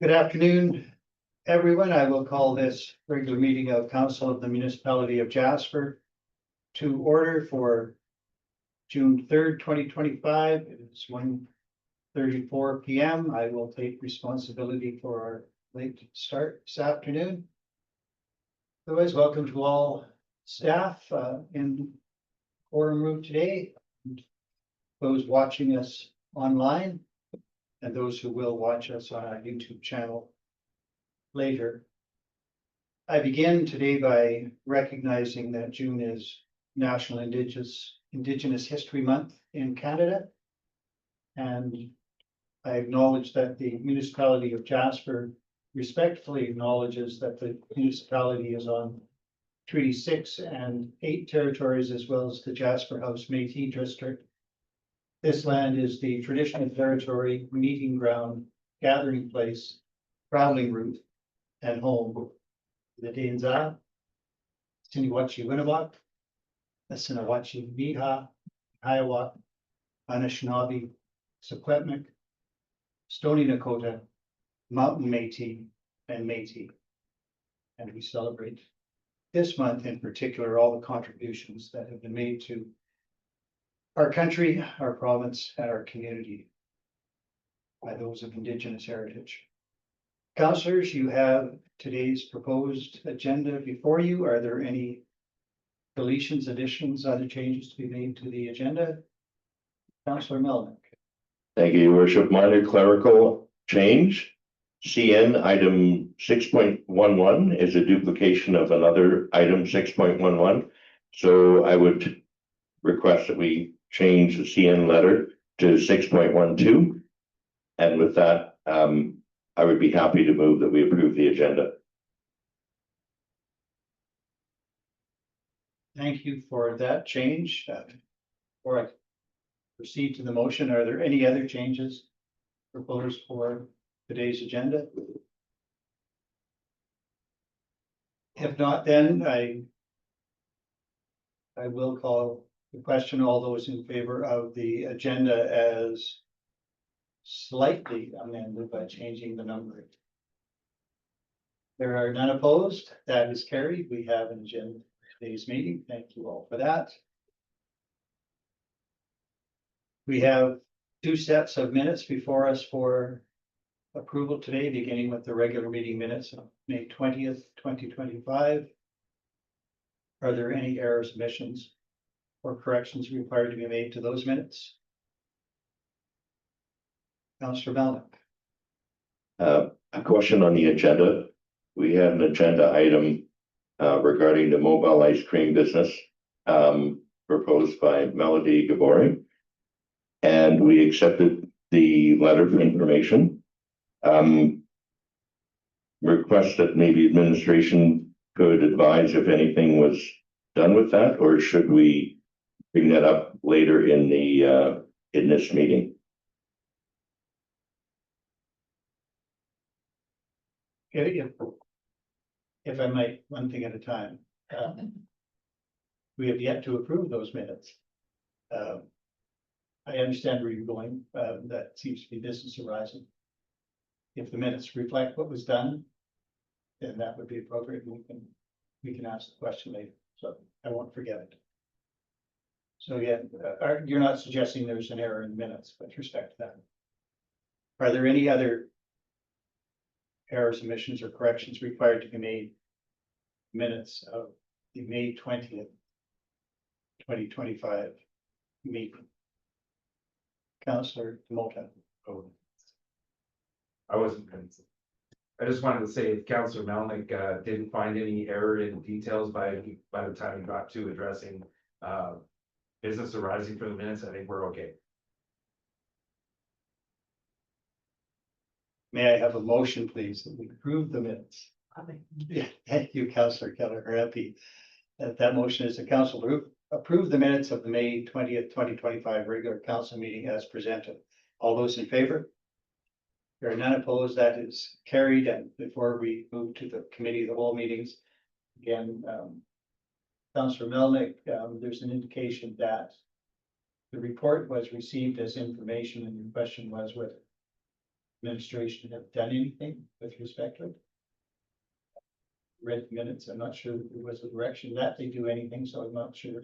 Good afternoon, everyone. I will call this regular meeting of Council of the Municipality of Jasper to order for June 3rd, 2025. It is 1:34 p.m. I will take responsibility for our late start this afternoon. Otherwise, welcome to all staff in the forum room today, and those watching us online, and those who will watch us on our YouTube channel later. I begin today by recognizing that June is National Indigenous History Month in Canada. And I acknowledge that the municipality of Jasper respectfully acknowledges that the municipality is on Treaty 6 and 8 territories, as well as the Jasper House Métis District. This land is the traditional territory, meeting ground, gathering place, traveling route, and home. The Dainza, Siniwachi Winnamak, Assiniwachi Miha, Hiawatha, Anishinaabe, Secwepemc, Stoney Nakoda, Mountain Métis, and Métis. And we celebrate this month in particular all the contributions that have been made to our country, our province, and our community by those of Indigenous heritage. Councillors, you have today's proposed agenda before you. Are there any deletions, additions, other changes to be made to the agenda? Councillor Melnick. Thank you, Your Worship. Minor clerical change. CN item 6.11 is a duplication of another item 6.11. So I would request that we change the CN letter to 6.12. And with that, I would be happy to move that we approve the agenda. Thank you for that change. Before I proceed to the motion, are there any other changes proposed for today's agenda? If not, then I will call the question. All those in favor of the agenda as slightly amended by changing the numbering? There are none opposed. That is carried. We have an agenda for today's meeting. Thank you all for that. We have two sets of minutes before us for approval today, beginning with the regular meeting minutes of May 20th, 2025. Are there any errors, omissions, or corrections required to be made to those minutes? Councillor Melnick. A question on the agenda. We had an agenda item regarding the mobile ice cream business proposed by Melody Gabori, and we accepted the letter of information. Request that maybe administration could advise if anything was done with that, or should we bring that up later in this meeting? If I might, one thing at a time. We have yet to approve those minutes. I understand where you're going. That seems to be business arising. If the minutes reflect what was done, then that would be appropriate. We can ask the question later, so I won't forget it. So yeah, you're not suggesting there's an error in minutes with respect to that. Are there any other errors, omissions, or corrections required to be made minutes of the May 20th, 2025 meeting? Councillor Mota. Oh, I wasn't going to. I just wanted to say if Councillor Melnick didn't find any error in details by the time he got to addressing business arising from the minutes, I think we're okay. May I have a motion, please, that we approve the minutes? Yeah, thank you, Councillor Keller. Happy that motion is the council to approve the minutes of the May 20th, 2025 regular council meeting as presented. All those in favor? There are none opposed. That is carried. And before we move to the committee of the whole meetings, again, Councillor Melnick, there's an indication that the report was received as information, and your question was whether administration have done anything with respect to it. Read the minutes, I'm not sure if there was a direction that they do anything, so I'm not sure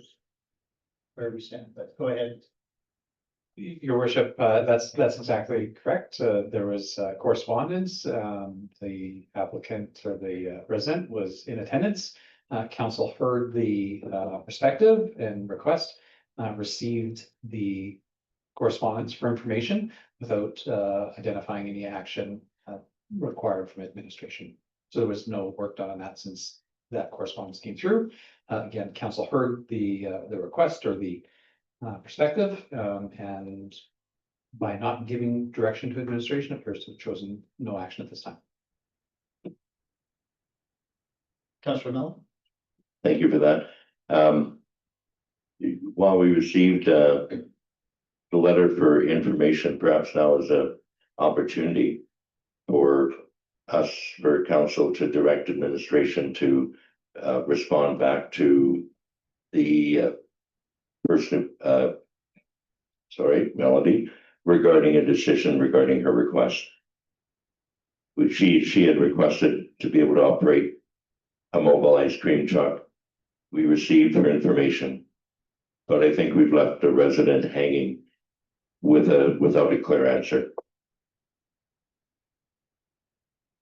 where we stand, but go ahead. Your worship, that's exactly correct. There was correspondence. The applicant or the resident was in attendance. Council heard the perspective and request, received the correspondence for information without identifying any action required from administration. So there was no work done on that since that correspondence came through. Again, council heard the request or the perspective, and by not giving direction to administration, appears to have chosen no action at this time. Councillor Miller? Thank you for that. While we received the letter for information, perhaps now is an opportunity for us, for council, to direct administration to respond back to the person, Melody, regarding a decision regarding her request. Which she had requested to be able to operate a mobile ice cream truck. We received her information, but I think we've left the resident hanging without a clear answer.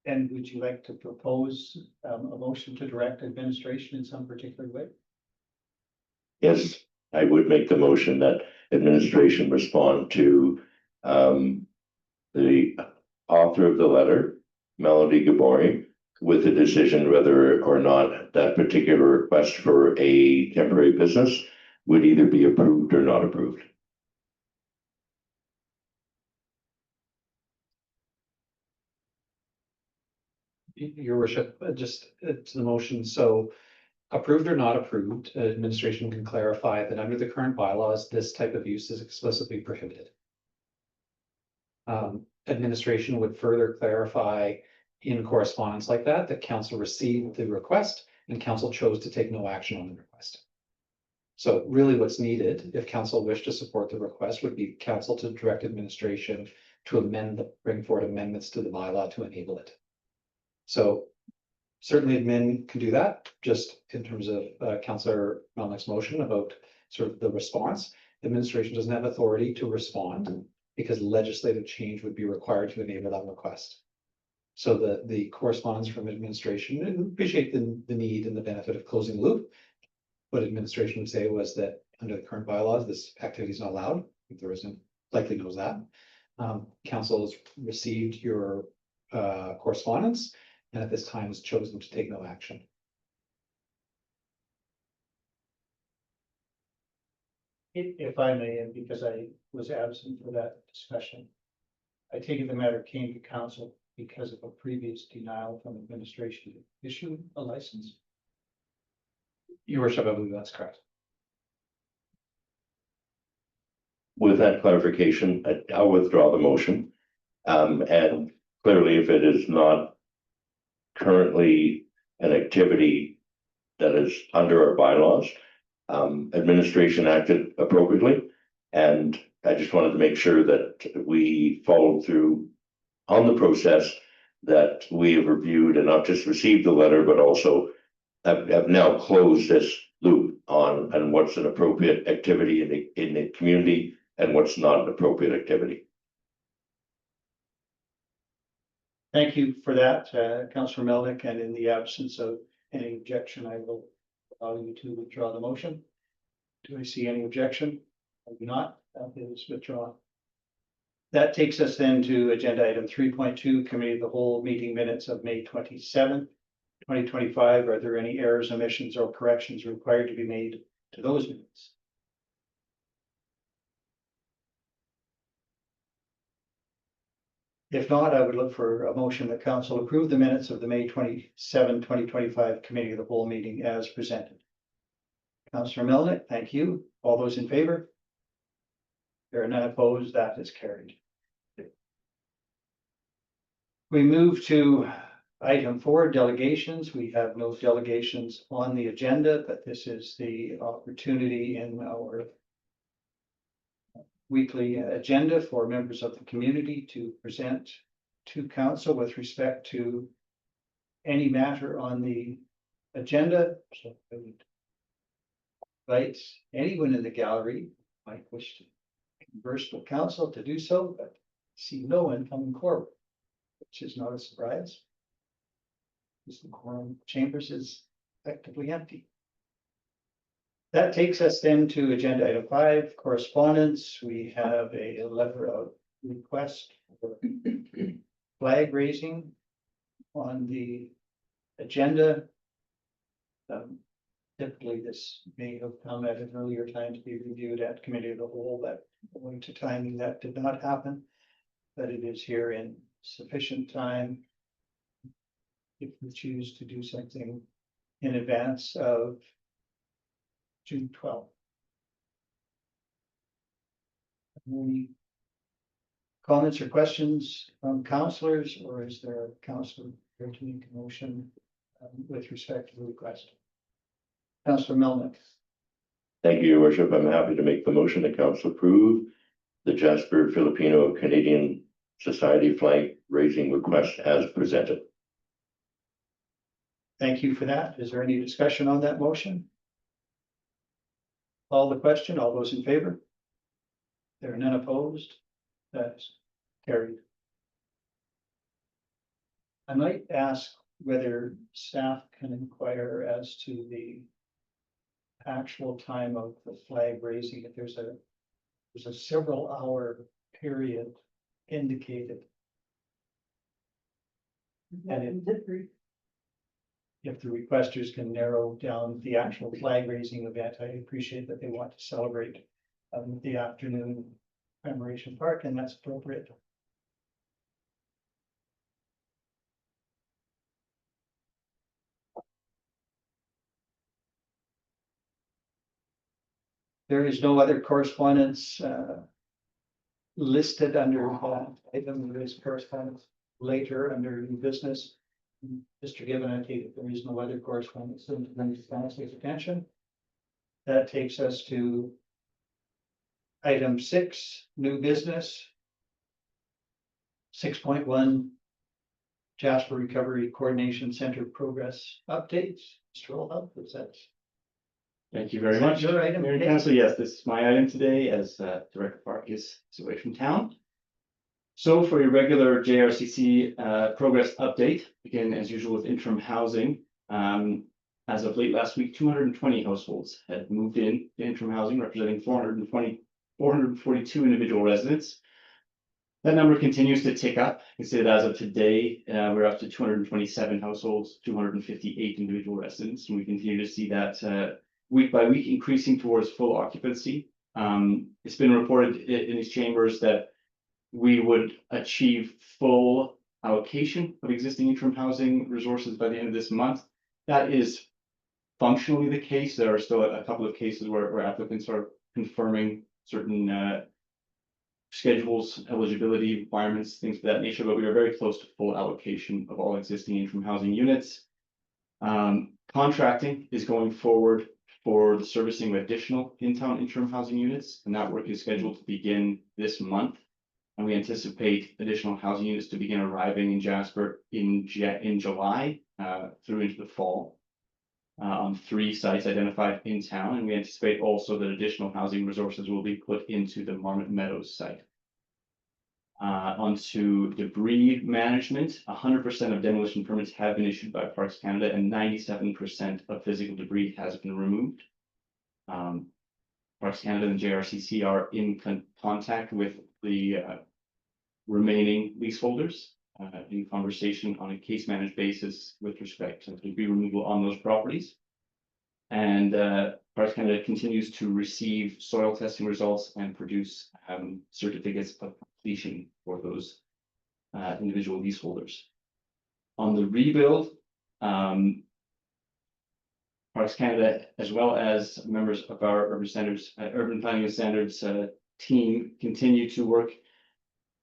And would you like to propose a motion to direct administration in some particular way? Yes, I would make the motion that administration respond to the author of the letter, Melody Gabori, with a decision whether or not that particular request for a temporary business would either be approved or not approved. Your worship, just to the motion, so approved or not approved, administration can clarify that under the current bylaws, this type of use is explicitly prohibited. Administration would further clarify in correspondence like that council received the request and council chose to take no action on the request. So really what's needed, if council wished to support the request, would be council to direct administration to bring forward amendments to the bylaw to enable it. So certainly admin can do that, just in terms of Councillor Melnick's motion about sort of the response. Administration doesn't have authority to respond because legislative change would be required to enable that request. So the correspondence from administration, and appreciate the need and the benefit of closing the loop. What administration would say was that under the current bylaws, this activity is not allowed. If the resident likely knows that. Council has received your correspondence and at this time has chosen to take no action. If I may, and because I was absent for that discussion, I take it the matter came to council because of a previous denial from administration to issue a license. Your worship, I believe that's correct. With that clarification, I'll withdraw the motion. And clearly, if it is not currently an activity that is under our bylaws, administration acted appropriately. And I just wanted to make sure that we followed through on the process that we have reviewed and not just received the letter, but also have now closed this loop on what's an appropriate activity in the community and what's not an appropriate activity. Thank you for that, Councillor Melnick, and in the absence of any objection, I will allow you to withdraw the motion. Do I see any objection? I do not. That is withdrawn. That takes us then to agenda item 3.2, Committee of the Whole meeting minutes of May 27th, 2025. Are there any errors, omissions, or corrections required to be made to those minutes? If not, I would look for a motion that council approve the minutes of the May 27, 2025 Committee of the Whole meeting as presented. Councillor Melnick, thank you. All those in favor? There are none opposed. That is carried. We move to item 4, delegations. We have no delegations on the agenda, but this is the opportunity in our weekly agenda for members of the community to present to council with respect to any matter on the agenda. So I would invite anyone in the gallery might wish to converse with council to do so, but see no one coming forward, which is not a surprise. Because the quorum chambers is effectively empty. That takes us then to agenda item 5, correspondence. We have a letter of request for flag raising on the agenda. Typically, this may have come at an earlier time to be reviewed at committee of the whole, that owing to timing that did not happen. But it is here in sufficient time if we choose to do something in advance of June 12th. Any comments or questions from councillors, or is there a councillor here to make a motion with respect to the request? Councillor Melnick. Thank you, Your Worship. I'm happy to make the motion that council approve the Jasper Filipino-Canadian Society flag raising request as presented. Thank you for that. Is there any discussion on that motion? Call the question. All those in favor? There are none opposed. That's carried. I might ask whether staff can inquire as to the actual time of the flag raising. If there's a several hour period indicated. And if the requesters can narrow down the actual flag raising event, I appreciate that they want to celebrate the afternoon commemoration park, and that's appropriate. There is no other correspondence listed under that item. There is correspondence later under new business. Mr. Given, I take it there is no other correspondence to bring to council's attention. That takes us to item 6, new business. 6.1, Jasper Recovery Coordination Center progress updates. Mr. Olhub, is that? Thank you very Is that much. your item Mayor and today? Council, yes, this is my item today as Director Park is away from town. So for your regular JRCC progress update, begin as usual with interim housing. As of late last week, 220 households had moved in to interim housing, representing 442 individual residents. That number continues to tick up. You can see that as of today, we're up to 227 households, 258 individual residents, and we continue to see that week by week increasing towards full occupancy. It's been reported in these chambers that we would achieve full allocation of existing interim housing resources by the end of this month. That is functionally the case. There are still a couple of cases where applicants are confirming certain schedules, eligibility requirements, things of that nature, but we are very close to full allocation of all existing interim housing units. Contracting is going forward for the servicing of additional in-town interim housing units, and that work is scheduled to begin this month. And we anticipate additional housing units to begin arriving in Jasper in July through into the fall on 3 sites identified in town. And we anticipate also that additional housing resources will be put into the Marmot Meadows site. Onto debris management, 100% of demolition permits have been issued by Parks Canada and 97% of physical debris has been removed. Parks Canada and JRCC are in contact with the remaining leaseholders in conversation on a case managed basis with respect to debris removal on those properties. And Parks Canada continues to receive soil testing results and produce certificates of completion for those individual leaseholders. On the rebuild, Parks Canada, as well as members of our urban planning and standards team, continue to work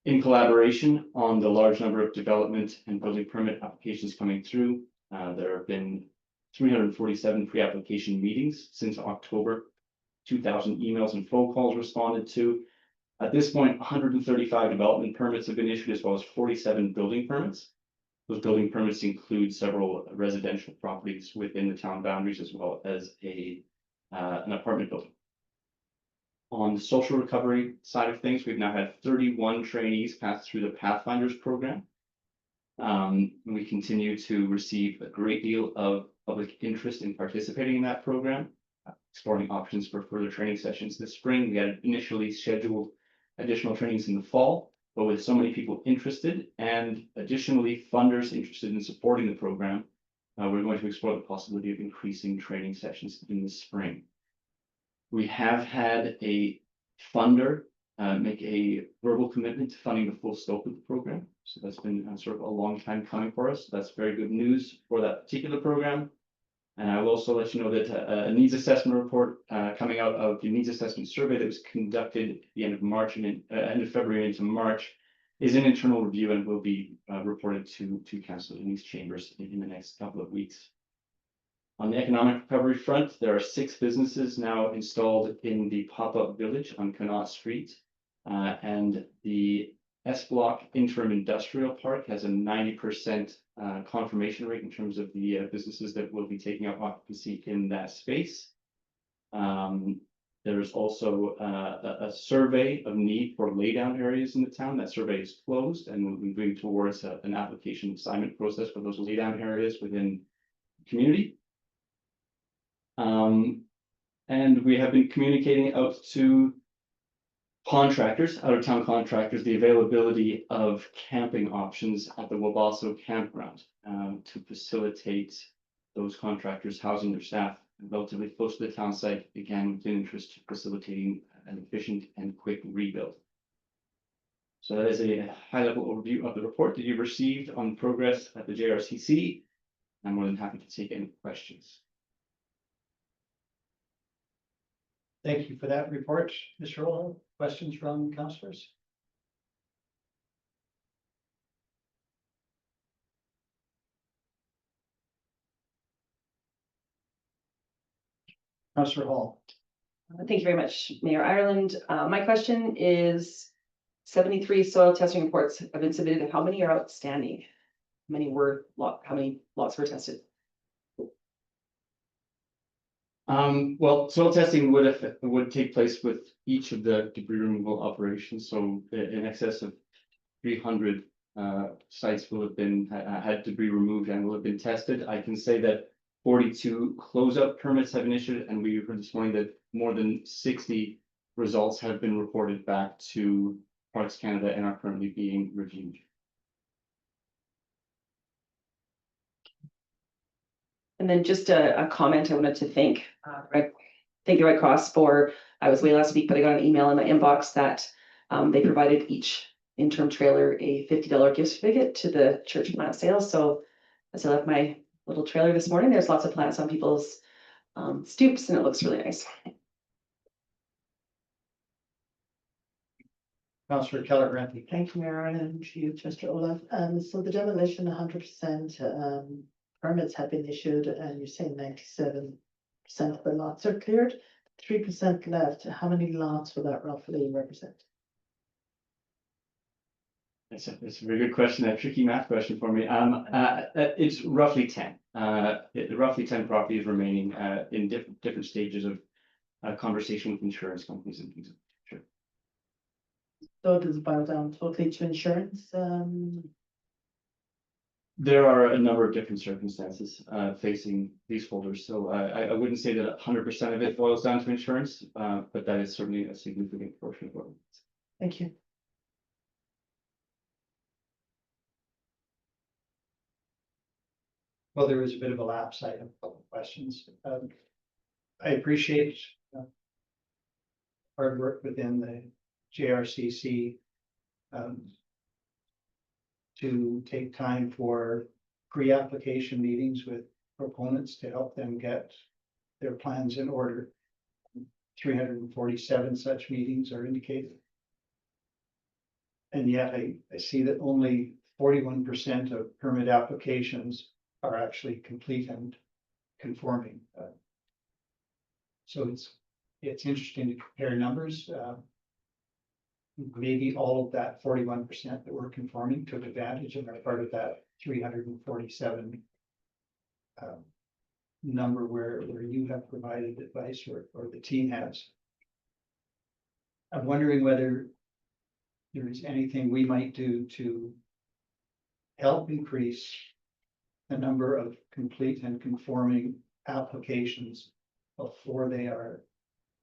in collaboration on the large number of development and building permit applications coming through. There have been 347 pre-application meetings since October, 2,000 emails and phone calls responded to, At this point, 135 development permits have been issued, as well as 47 building permits. Those building permits include several residential properties within the town boundaries, as well as an apartment building. On the social recovery side of things, we've now had 31 trainees pass through the Pathfinders program. We continue to receive a great deal of public interest in participating in that program, exploring options for further training sessions this spring. We had initially scheduled additional trainings in the fall, but with so many people interested and additionally funders interested in supporting the program, we're going to explore the possibility of increasing training sessions in the spring. We have had a funder make a verbal commitment to funding the full scope of the program. So that's been sort of a long time coming for us. That's very good news for that particular program. And I will also let you know that a needs assessment report coming out of the needs assessment survey that was conducted at the end of March and end of February into March is in internal review and will be reported to council in these chambers in the next couple of weeks. On the economic recovery front, there are 6 businesses now installed in the pop-up village on Connaught Street. And the S Block Interim Industrial Park has a 90% confirmation rate in terms of the businesses that will be taking up occupancy in that space. There's also a survey of need for laydown areas in the town. That survey is closed and we'll be moving towards an application assignment process for those laydown areas within the community. And we have been communicating out to contractors, out-of-town contractors, the availability of camping options at the Wabasso campground to facilitate those contractors housing their staff relatively close to the town site, again, with an interest to facilitating an efficient and quick rebuild. So that is a high-level overview of the report that you've received on progress at the JRCC. I'm more than happy to take any questions. Thank you for that report, Mr. Rollo. Questions from councillors? Councillor Hall. Thank you very much, Mayor Ireland. My question is 73 soil testing reports have been submitted. How many are outstanding? How many lots were tested? Well, soil testing would take place with each of the debris removal operations. So in excess of 300 sites will have been had debris removed and will have been tested. I can say that 42 closeout permits have been issued, and we heard this morning that more than 60 results have been reported back to Parks Canada and are currently being reviewed. And then just a comment, I wanted to thank the Red Cross for, I was away last week, but I got an email in my inbox that they provided each interim trailer a $50 gift certificate to the church plant sale. So as I left my little trailer this morning, there's lots of plants on people's stoops and it looks really nice. Councillor Keller-Renty. Thank you, Mayor, and to you, Mr. Olaf. So the demolition, 100% permits have been issued, and you're saying 97% of the lots are cleared. 3% left. How many lots will that roughly represent? It's a very good question, a tricky math question for me. It's roughly 10. Roughly 10 properties remaining in different stages of conversation with insurance companies and things. Sure. So does it boil down totally to insurance? There are a number of different circumstances facing these holders. So I wouldn't say that 100% of it boils down to insurance, but that is certainly a significant portion of it. Thank you. Well, there was a bit of a lapse. I have a couple of questions. I appreciate hard work within the JRCC to take time for pre-application meetings with proponents to help them get their plans in order. 347 such meetings are indicated. And yet I see that only 41% of permit applications are actually complete and conforming. So it's interesting to compare numbers. maybe all of that 41% that were conforming took advantage and are part of that 347 number where you have provided advice or the team has. I'm wondering whether there is anything we might do to help increase the number of complete and conforming applications before they are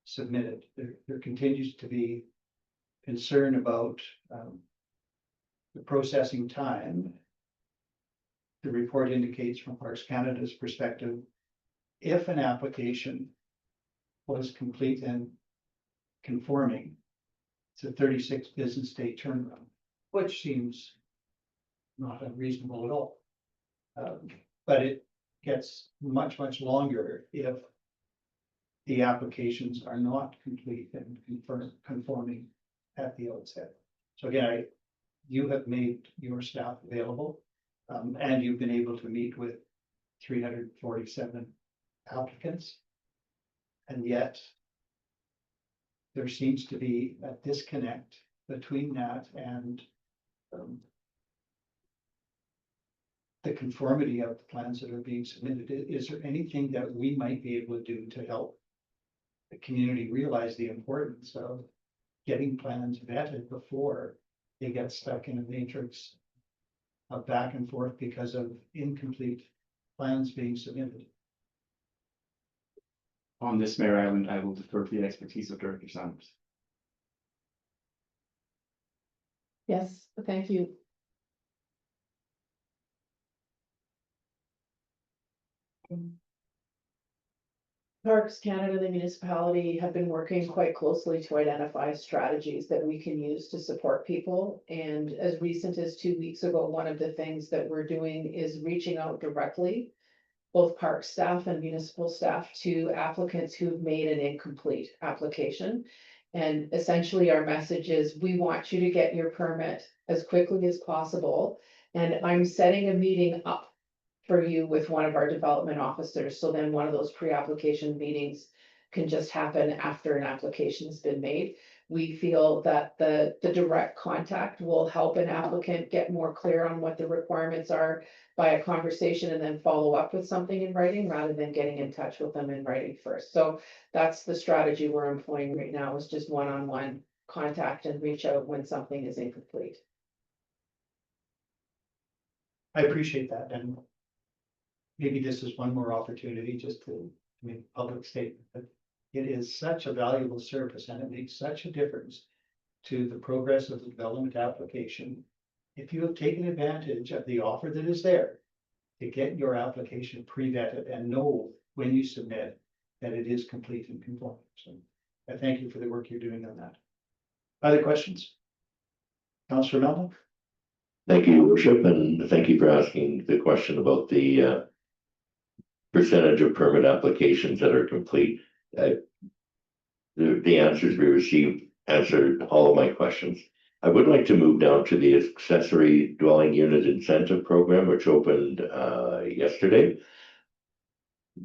submitted. There continues to be concern about the processing time. The report indicates from Parks Canada's perspective, if an application was complete and conforming, it's a 36 business day turnaround, which seems not unreasonable at all. But it gets much, much longer if the applications are not complete and conforming at the outset. So again, you have made your staff available, and you've been able to meet with 347 applicants. And yet there seems to be a disconnect between that and the conformity of the plans that are being submitted. Is there anything that we might be able to do to help the community realize the importance of getting plans vetted before they get stuck in a matrix of back and forth because of incomplete plans being submitted? On this, Mayor, I will defer to the expertise of Director Sanders. Yes, thank you. Parks Canada, the municipality, have been working quite closely to identify strategies that we can use to support people. And as recent as 2 weeks ago, one of the things that we're doing is reaching out directly, both park staff and municipal staff, to applicants who've made an incomplete application. And essentially our message is, we want you to get your permit as quickly as possible. And I'm setting a meeting up for you with one of our development officers. So then one of those pre-application meetings can just happen after an application has been made. We feel that the direct contact will help an applicant get more clear on what the requirements are by a conversation, and then follow up with something in writing rather than getting in touch with them in writing first. So that's the strategy we're employing right now, is just one-on-one contact and reach out when something is incomplete. I appreciate that, and maybe this is one more opportunity just to make a public statement that it is such a valuable service and it makes such a difference to the progress of the development application. If you have taken advantage of the offer that is there to get your application pre-vetted and know when you submit that it is complete and conforming. So I thank you for the work you're doing on that. Other questions? Councillor Melvin? Thank you, Your Worship, and thank you for asking the question about the percentage of permit applications that are complete. The answers we received answered all of my questions. I would like to move now to the accessory dwelling unit incentive program, which opened yesterday.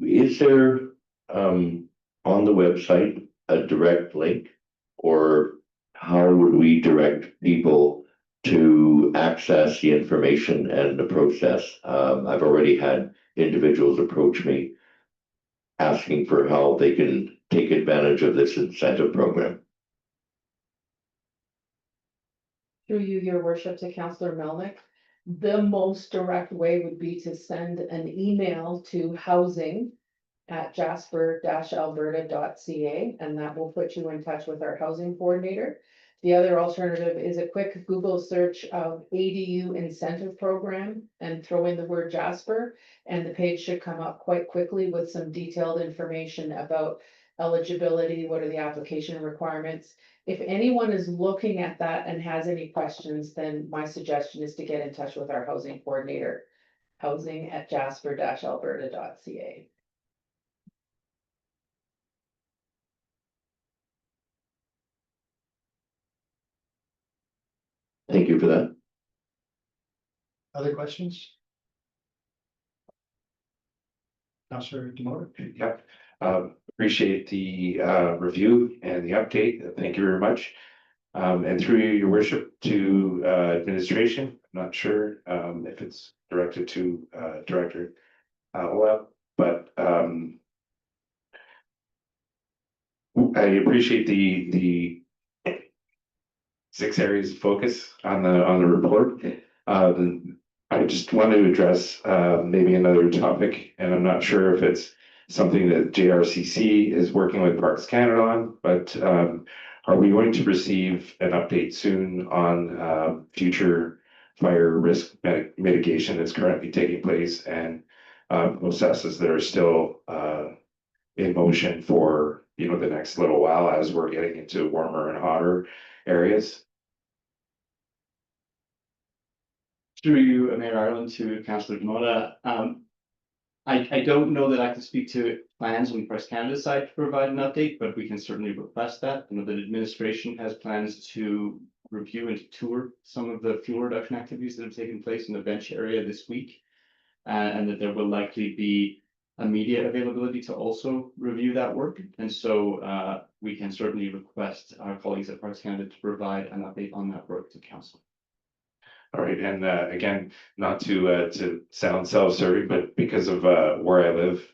Is there on the website a direct link, or how would we direct people to access the information and the process? I've already had individuals approach me asking for how they can take advantage of this incentive program. Through you, your worship, to Councillor Melnick, the most direct way would be to send an email to housing@jasper-alberta.ca, and that will put you in touch with our housing coordinator. The other alternative is a quick Google search of ADU incentive program and throw in the word Jasper, and the page should come up quite quickly with some detailed information about eligibility, what are the application requirements. If anyone is looking at that and has any questions, then my suggestion is to get in touch with our housing coordinator, housing@jasper-alberta.ca. Thank you for that. Other questions? Councillor Demoter? Yep, appreciate the review and the update. Thank you very much. And through you, your worship, to administration, I'm not sure if it's directed to Director Olaf, but I appreciate the 6 areas of focus on the report. I just want to address maybe another topic, and I'm not sure if it's something that JRCC is working with Parks Canada on, but are we going to receive an update soon on future fire risk mitigation that's currently taking place and processes that are still in motion for, you know, the next little while as we're getting into warmer and hotter areas? Through you, Mayor Ireland, to Councillor Demona. I don't know that I can speak to plans on the Press Canada side to provide an update, but we can certainly request that. I know that administration has plans to review and tour some of the fuel reduction activities that have taken place in the bench area this week. And that there will likely be a media availability to also review that work. And so we can certainly request our colleagues at Parks Canada to provide an update on that work to council. All right, and again, not to sound self-serving, but because of where I live,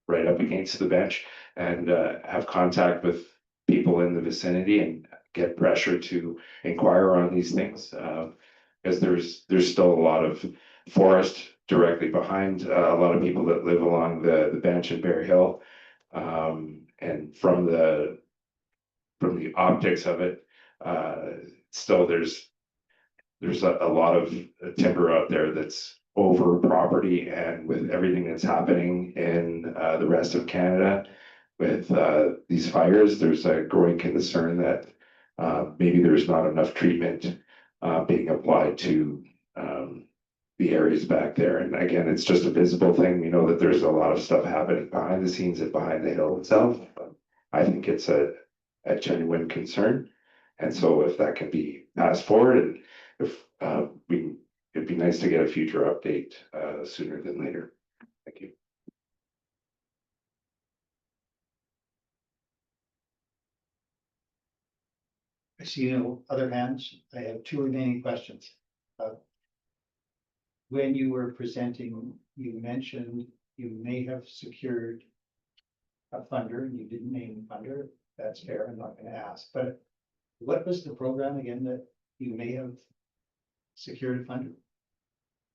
right up against the bench, and have contact with people in the vicinity and get pressure to inquire on these things, because there's still a lot of forest directly behind a lot of people that live along the bench in Bear Hill, and from the optics of it, still there's a lot of timber out there that's over property, and with everything that's happening in the rest of Canada with these fires, there's a growing concern that maybe there's not enough treatment being applied to the areas back there. And again, it's just a visible thing. We know that there's a lot of stuff happening behind the scenes and behind the hill itself. I think it's a genuine concern. And so if that can be passed forward, and if it'd be nice to get a future update sooner than later. Thank you. I see no other hands. I have 2 remaining questions. When you were presenting, you mentioned you may have secured a funder, and you didn't name the funder. That's fair. I'm not going to ask, but what was the program again that you may have secured a funder?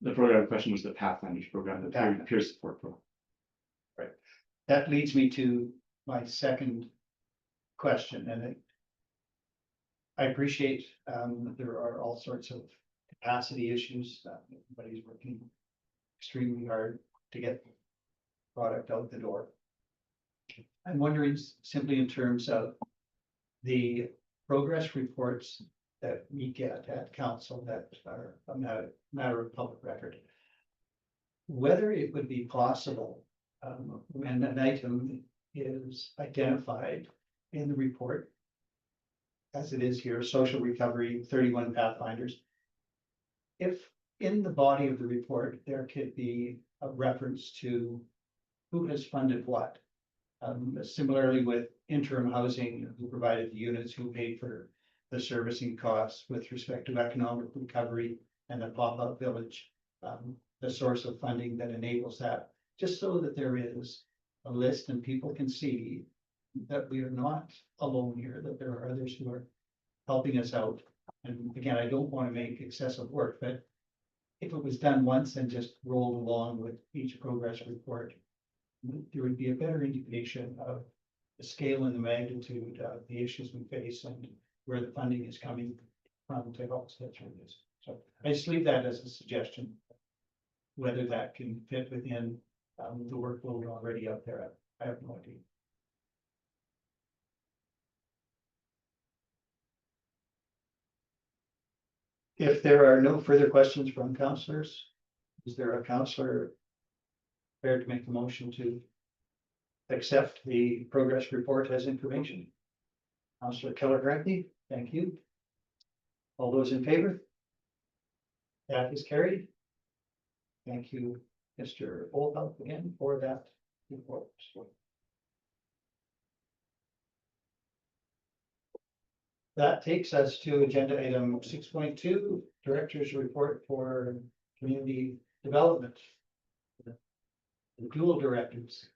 The program in question was the Pathfinders program, the peer support program. Right. That leads me to my second question, and I appreciate that there are all sorts of capacity issues. Everybody's working extremely hard to get product out the door. I'm wondering simply in terms of the progress reports that we get at council that are a matter of public record, whether it would be possible when an item is identified in the report, as it is here, social recovery, 31 Pathfinders, if in the body of the report there could be a reference to who has funded what. Similarly with interim housing, who provided the units, who paid for the servicing costs with respect to economic recovery and the pop-up village, the source of funding that enables that, just so that there is a list and people can see that we are not alone here, that there are others who are helping us out. And again, I don't want to make excessive work, but if it was done once and just rolled along with each progress report, there would be a better indication of the scale and the magnitude of the issues we face and where the funding is coming from to help us get through this. So I just leave that as a suggestion. Whether that can fit within the workload already out there, I have no idea. If there are no further questions from councillors, is there a councillor prepared to make the motion to accept the progress report as information? Councillor Keller-Granty, thank you. All those in favor? That is carried. Thank you, Mr. Oldhouse, again for that report. That takes us to agenda item 6.2, Director's Report for Community Development. The dual directors.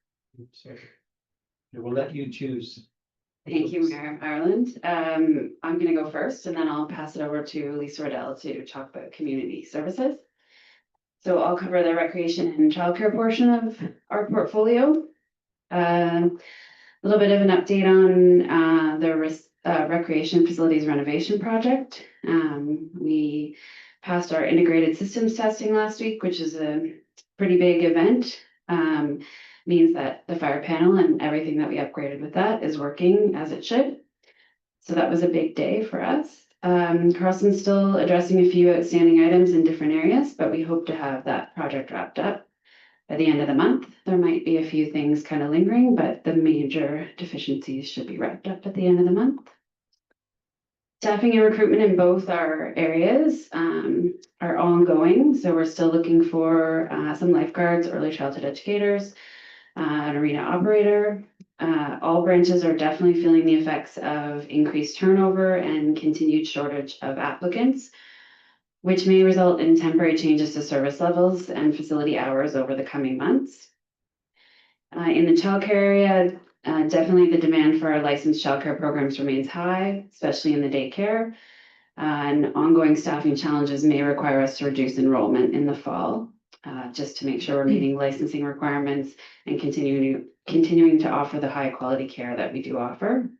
So I will let you choose. Thank you, Mayor Ireland. I'm gonna go first and then I'll pass it over to Lisa Riddell to talk about community services. So I'll cover the recreation and childcare portion of our portfolio. A little bit of an update on the recreation facilities renovation project. We passed our integrated systems testing last week, which is a pretty big event. Means that the fire panel and everything that we upgraded with that is working as it should. So that was a big day for us. Carlson's still addressing a few outstanding items in different areas, but we hope to have that project wrapped up by the end of the month. There might be a few things kind of lingering, but the major deficiencies should be wrapped up at the end of the month. Staffing and recruitment in both our areas are ongoing. So we're still looking for some lifeguards, early childhood educators, an arena operator. All branches are definitely feeling the effects of increased turnover and continued shortage of applicants, which may result in temporary changes to service levels and facility hours over the coming months. In the childcare area, definitely the demand for our licensed childcare programs remains high, especially in the daycare. And ongoing staffing challenges may require us to reduce enrollment in the fall, just to make sure we're meeting licensing requirements and continuing to offer the high quality care that we do offer.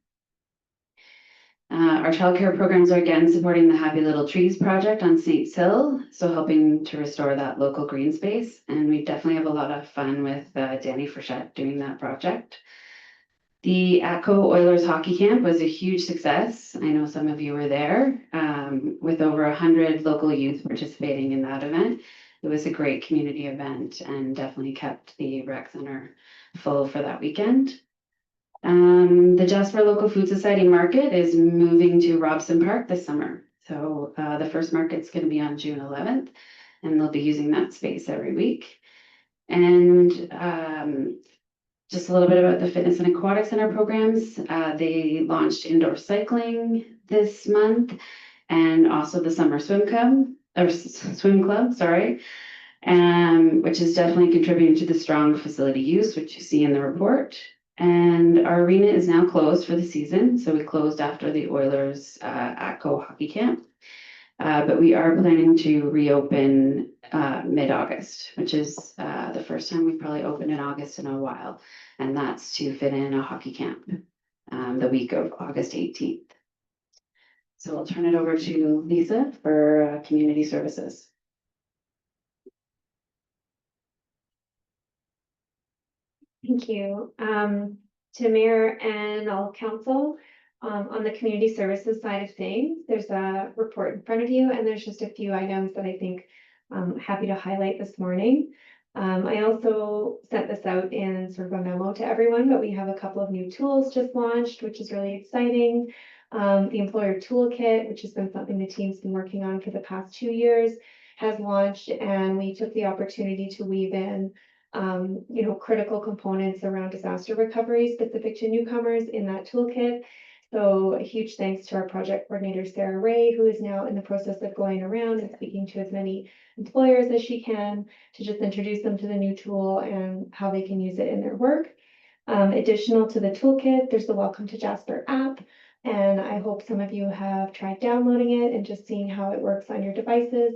Our childcare programs are again supporting the Happy Little Trees project on St. Sill, so helping to restore that local green space. And we definitely have a lot of fun with Danny Frechette doing that project. The ATCO Oilers hockey camp was a huge success. I know some of you were there, with over 100 local youth participating in that event. It was a great community event and definitely kept the rec center full for that weekend. The Jasper Local Food Society market is moving to Robson Park this summer. So the first market's going to be on June 11th, and they'll be using that space every week. And just a little bit about the fitness and aquatic center programs. They launched indoor cycling this month, and also the summer swim club, sorry, which is definitely contributing to the strong facility use, which you see in the report. And our arena is now closed for the season. So we closed after the Oilers ATCO hockey camp. But we are planning to reopen mid-August, which is the first time we probably opened in August in a while. And that's to fit in a hockey camp the week of August 18th. So I'll turn it over to Lisa for community services. Thank you. To Mayor and all council, on the community services side of things, there's a report in front of you, and there's just a few items that I think I'm happy to highlight this morning. I also sent this out in sort of a memo to everyone, but we have a couple of new tools just launched, which is really exciting. The employer toolkit, which has been something the team's been working on for the past 2 years, has launched, and we took the opportunity to weave in critical components around disaster recovery specific to newcomers in that toolkit. So a huge thanks to our project coordinator, Sarah Ray, who is now in the process of going around and speaking to as many employers as she can to just introduce them to the new tool and how they can use it in their work. Additional to the toolkit, there's the Welcome to Jasper app. And I hope some of you have tried downloading it and just seeing how it works on your devices.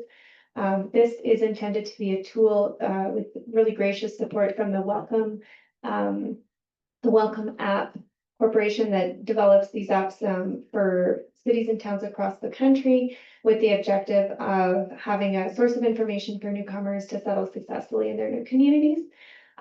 This is intended to be a tool with really gracious support from the Welcome app corporation that develops these apps for cities and towns across the country, with the objective of having a source of information for newcomers to settle successfully in their new communities.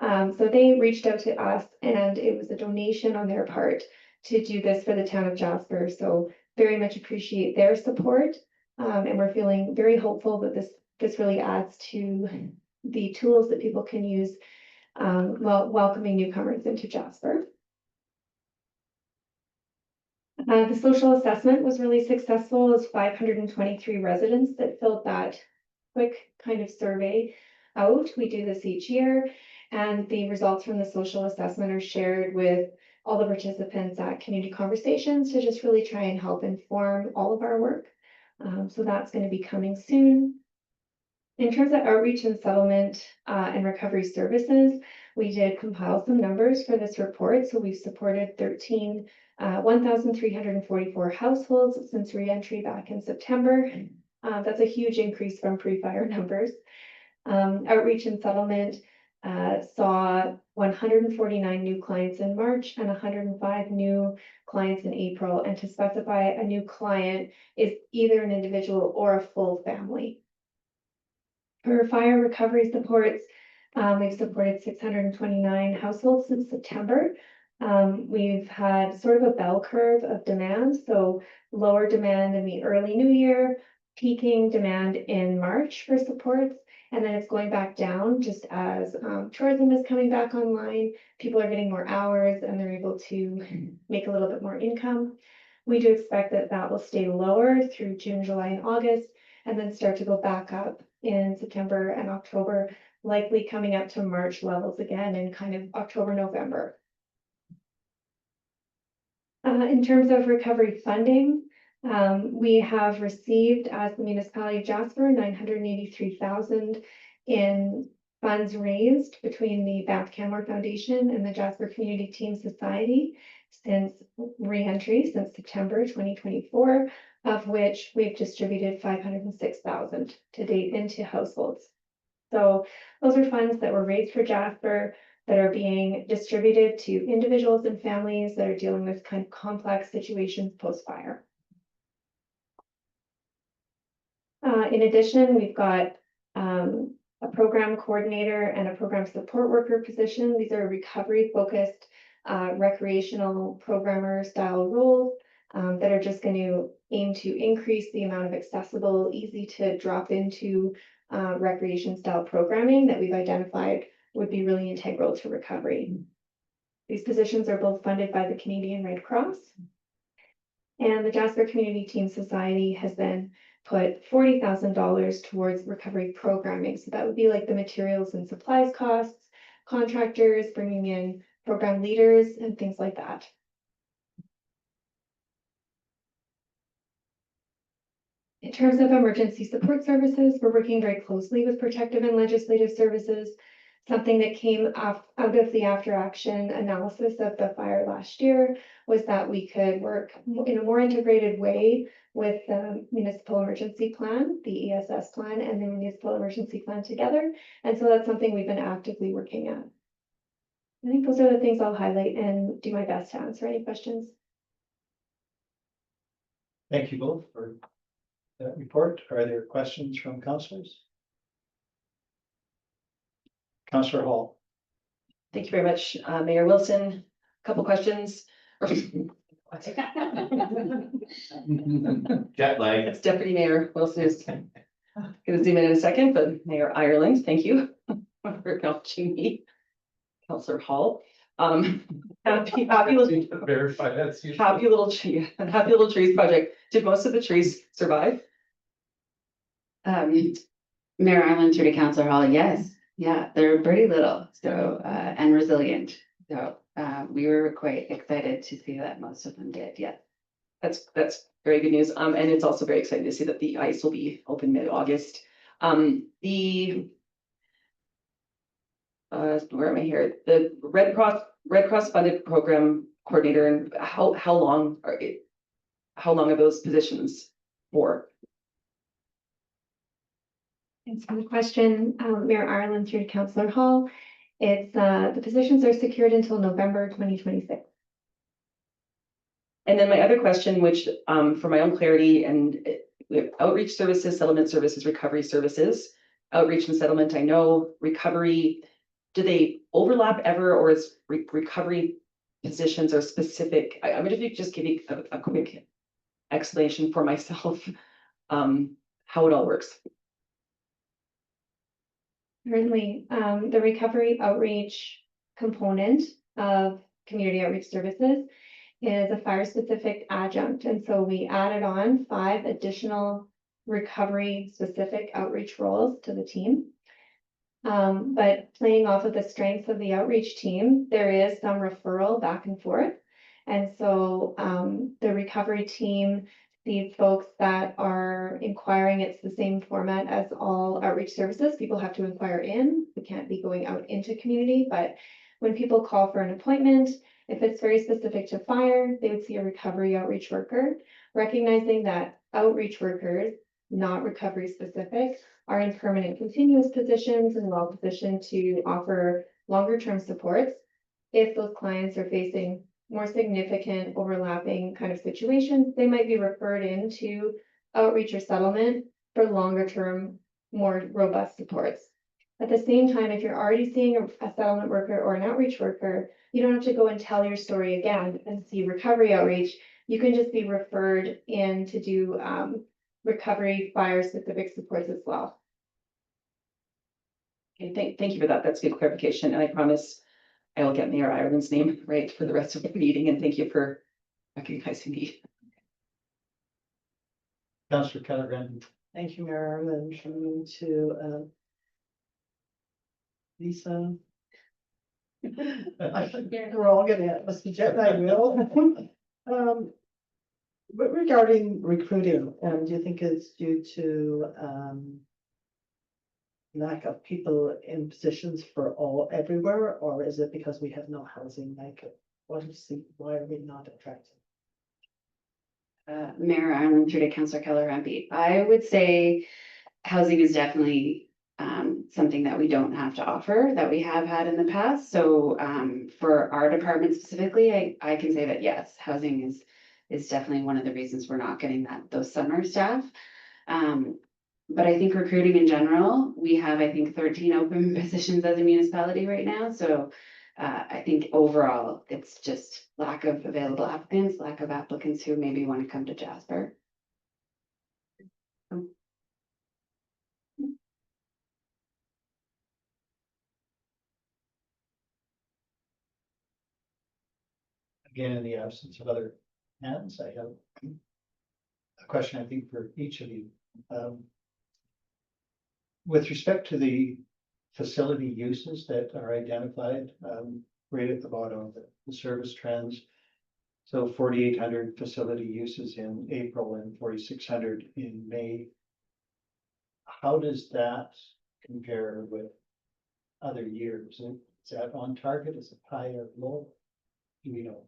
So they reached out to us, and it was a donation on their part to do this for the town of Jasper. So very much appreciate their support. And we're feeling very hopeful that this really adds to the tools that people can use while welcoming newcomers into Jasper. The social assessment was really successful. It was 523 residents that filled that quick kind of survey out. We do this each year, and the results from the social assessment are shared with all the participants at community conversations to just really try and help inform all of our work. So that's going to be coming soon. In terms of outreach and settlement and recovery services, we did compile some numbers for this report. So we've supported 1,344 households since re-entry back in September. That's a huge increase from pre-fire numbers. Outreach and settlement saw 149 new clients in March and 105 new clients in April. And to specify, a new client is either an individual or a full family. For fire recovery supports, we've supported 629 households since September. We've had sort of a bell curve of demand, so lower demand in the early new year, peaking demand in March for supports, and then it's going back down just as tourism is coming back online. People are getting more hours and they're able to make a little bit more income. We do expect that that will stay lower through June, July, and August, and then start to go back up in September and October, likely coming up to March levels again in kind of October, November. In terms of recovery funding, we have received, as the municipality of Jasper, 983,000 in funds raised between the Banff Canmore Foundation and the Jasper Community Team Society since re-entry, since September 2024, of which we've distributed 506,000 to date into households. So those are funds that were raised for Jasper that are being distributed to individuals and families that are dealing with kind of complex situations post-fire. In addition, we've got a program coordinator and a program support worker position. These are recovery-focused recreational programmer style roles that are just going to aim to increase the amount of accessible, easy to drop into recreation style programming that we've identified would be really integral to recovery. These positions are both funded by the Canadian Red Cross, and the Jasper Community Team Society has then put $40,000 towards recovery programming. So that would be like the materials and supplies costs, contractors, bringing in program leaders and things like that. In terms of emergency support services, we're working very closely with protective and legislative services. Something that came out of the after action analysis of the fire last year was that we could work in a more integrated way with the municipal emergency plan, the ESS plan, and the municipal emergency plan together. And so that's something we've been actively working at. I think those are the things I'll highlight and do my best to answer any questions. Thank you both for that report. Are there questions from councillors? Councillor Hall. Thank you very much, Mayor Wilson. A couple questions. Jet lag. That's Deputy Mayor Wilson is going to zoom in a second, but Mayor Ireland, thank you for acknowledging me. Councillor Hall. Happy little Verify that's you. happy little trees project. Did most of the trees survive? Mayor Island through to Councillor Hall, yes, yeah, they're pretty little, so and resilient. So we were quite excited to see that most of them did, yes. That's very good news. And it's also very exciting to see that the ice will be open mid-August. Where am I here? The Red Cross funded program coordinator, and how long are those positions for? Thanks for the question, Mayor Ireland through to Councillor Hall. It's the positions are secured until November 2026. And then my other question, which for my own clarity, and we have outreach services, settlement services, recovery services. Outreach and settlement, I know. Recovery, do they overlap ever, or is recovery positions are specific? I mean, if you could just give me a quick explanation for myself, how it all works. Certainly, the recovery outreach component of community outreach services is a fire specific adjunct. And so we added on 5 additional recovery specific outreach roles to the team. But playing off of the strengths of the outreach team, there is some referral back and forth. And so the recovery team sees folks that are inquiring. It's the same format as all outreach services. People have to inquire in. We can't be going out into community, but when people call for an appointment, if it's very specific to fire, they would see a recovery outreach worker, recognizing that outreach workers, not recovery specific, are in permanent continuous positions and well positioned to offer longer term supports if those clients are facing more significant overlapping kind of situations. They might be referred into outreach or settlement for longer term, more robust supports. At the same time, if you're already seeing a settlement worker or an outreach worker, you don't have to go and tell your story again and see recovery outreach. You can just be referred in to do recovery fire specific supports as well. Okay, thank you for that. That's good clarification. And I promise I will get Mayor Ireland's name right for the rest of the meeting. And thank you for recognizing me. Councillor Keller. Thank you, Mayor Ireland. Moving to Lisa. I forget we're all gonna must be jet lag, Will. But regarding recruiting, do you think it's due to lack of people in positions for all everywhere, or is it because we have no housing? Like, what do you think? Why are we not attractive? Mayor Ireland through to Councillor Keller MP. I would say housing is definitely something that we don't have to offer, that we have had in the past. So for our department specifically, I can say that yes, housing is definitely one of the reasons we're not getting those summer staff. But I think recruiting in general, we have, I think, 13 open positions as a municipality right now. So I think overall, it's just lack of available applicants, lack of applicants who maybe want to come to Jasper. Again, in the absence of other hands, I have a question, I think, for each of you. With respect to the facility uses that are identified, right at the bottom of the service trends. So 4,800 facility uses in April and 4,600 in May. How does that compare with other years? Is that on target? Is it high or low? Do we know?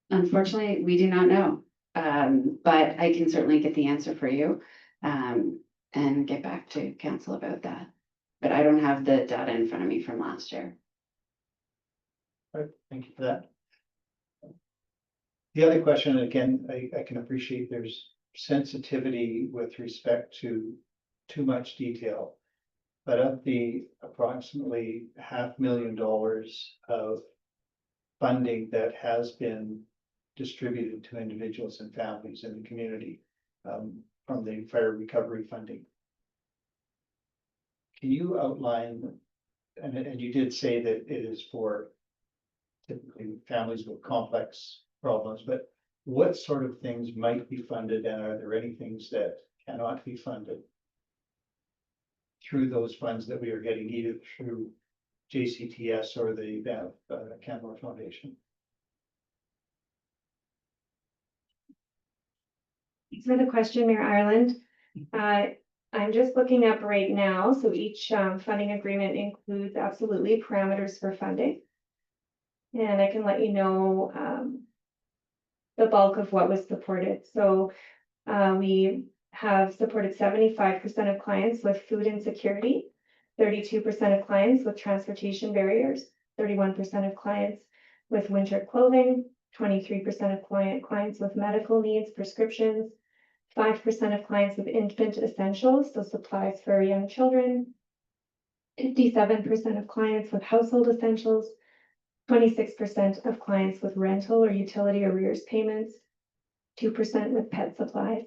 Unfortunately, we do not know, but I can certainly get the answer for you and get back to council about that. But I don't have the data in front of me from last year. All right, thank you for that. The other question, again, I can appreciate there's sensitivity with respect to too much detail. But of the approximately $500,000 of funding that has been distributed to individuals and families in the community from the fire recovery funding. Can you outline, and you did say that it is for typically families with complex problems, but what sort of things might be funded, and are there any things that cannot be funded through those funds that we are getting either through JCTS or the Canmore Foundation? Thanks for the question, Mayor Ireland. I'm just looking up right now. So each funding agreement includes absolutely parameters for funding. And I can let you know the bulk of what was supported. So we have supported 75% of clients with food insecurity, 32% of clients with transportation barriers, 31% of clients with winter clothing, 23% of clients with medical needs, prescriptions, 5% of clients with infant essentials, so supplies for young children, 57% of clients with household essentials, 26% of clients with rental or utility arrears payments, 2% with pet supplies,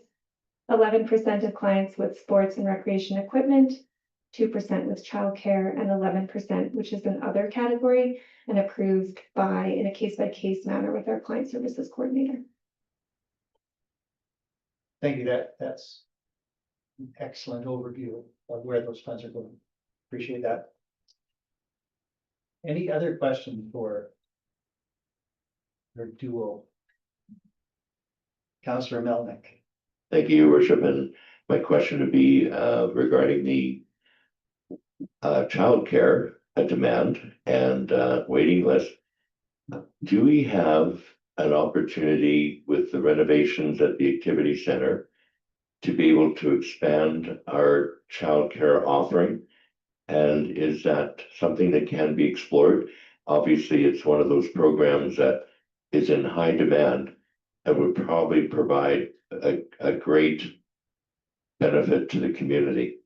11% of clients with sports and recreation equipment, 2% with childcare, and 11%, which is an other category and approved in a case-by-case manner with our client services coordinator. Thank you. That's an excellent overview of where those funds are going. Appreciate that. Any other questions for your duo? Councillor Melnick. Thank you, Your Worship, and my question would be regarding the childcare demand and waiting list. Do we have an opportunity with the renovations at the activity center to be able to expand our childcare offering? And is that something that can be explored? Obviously, it's one of those programs that is in high demand and would probably provide a great benefit to the community.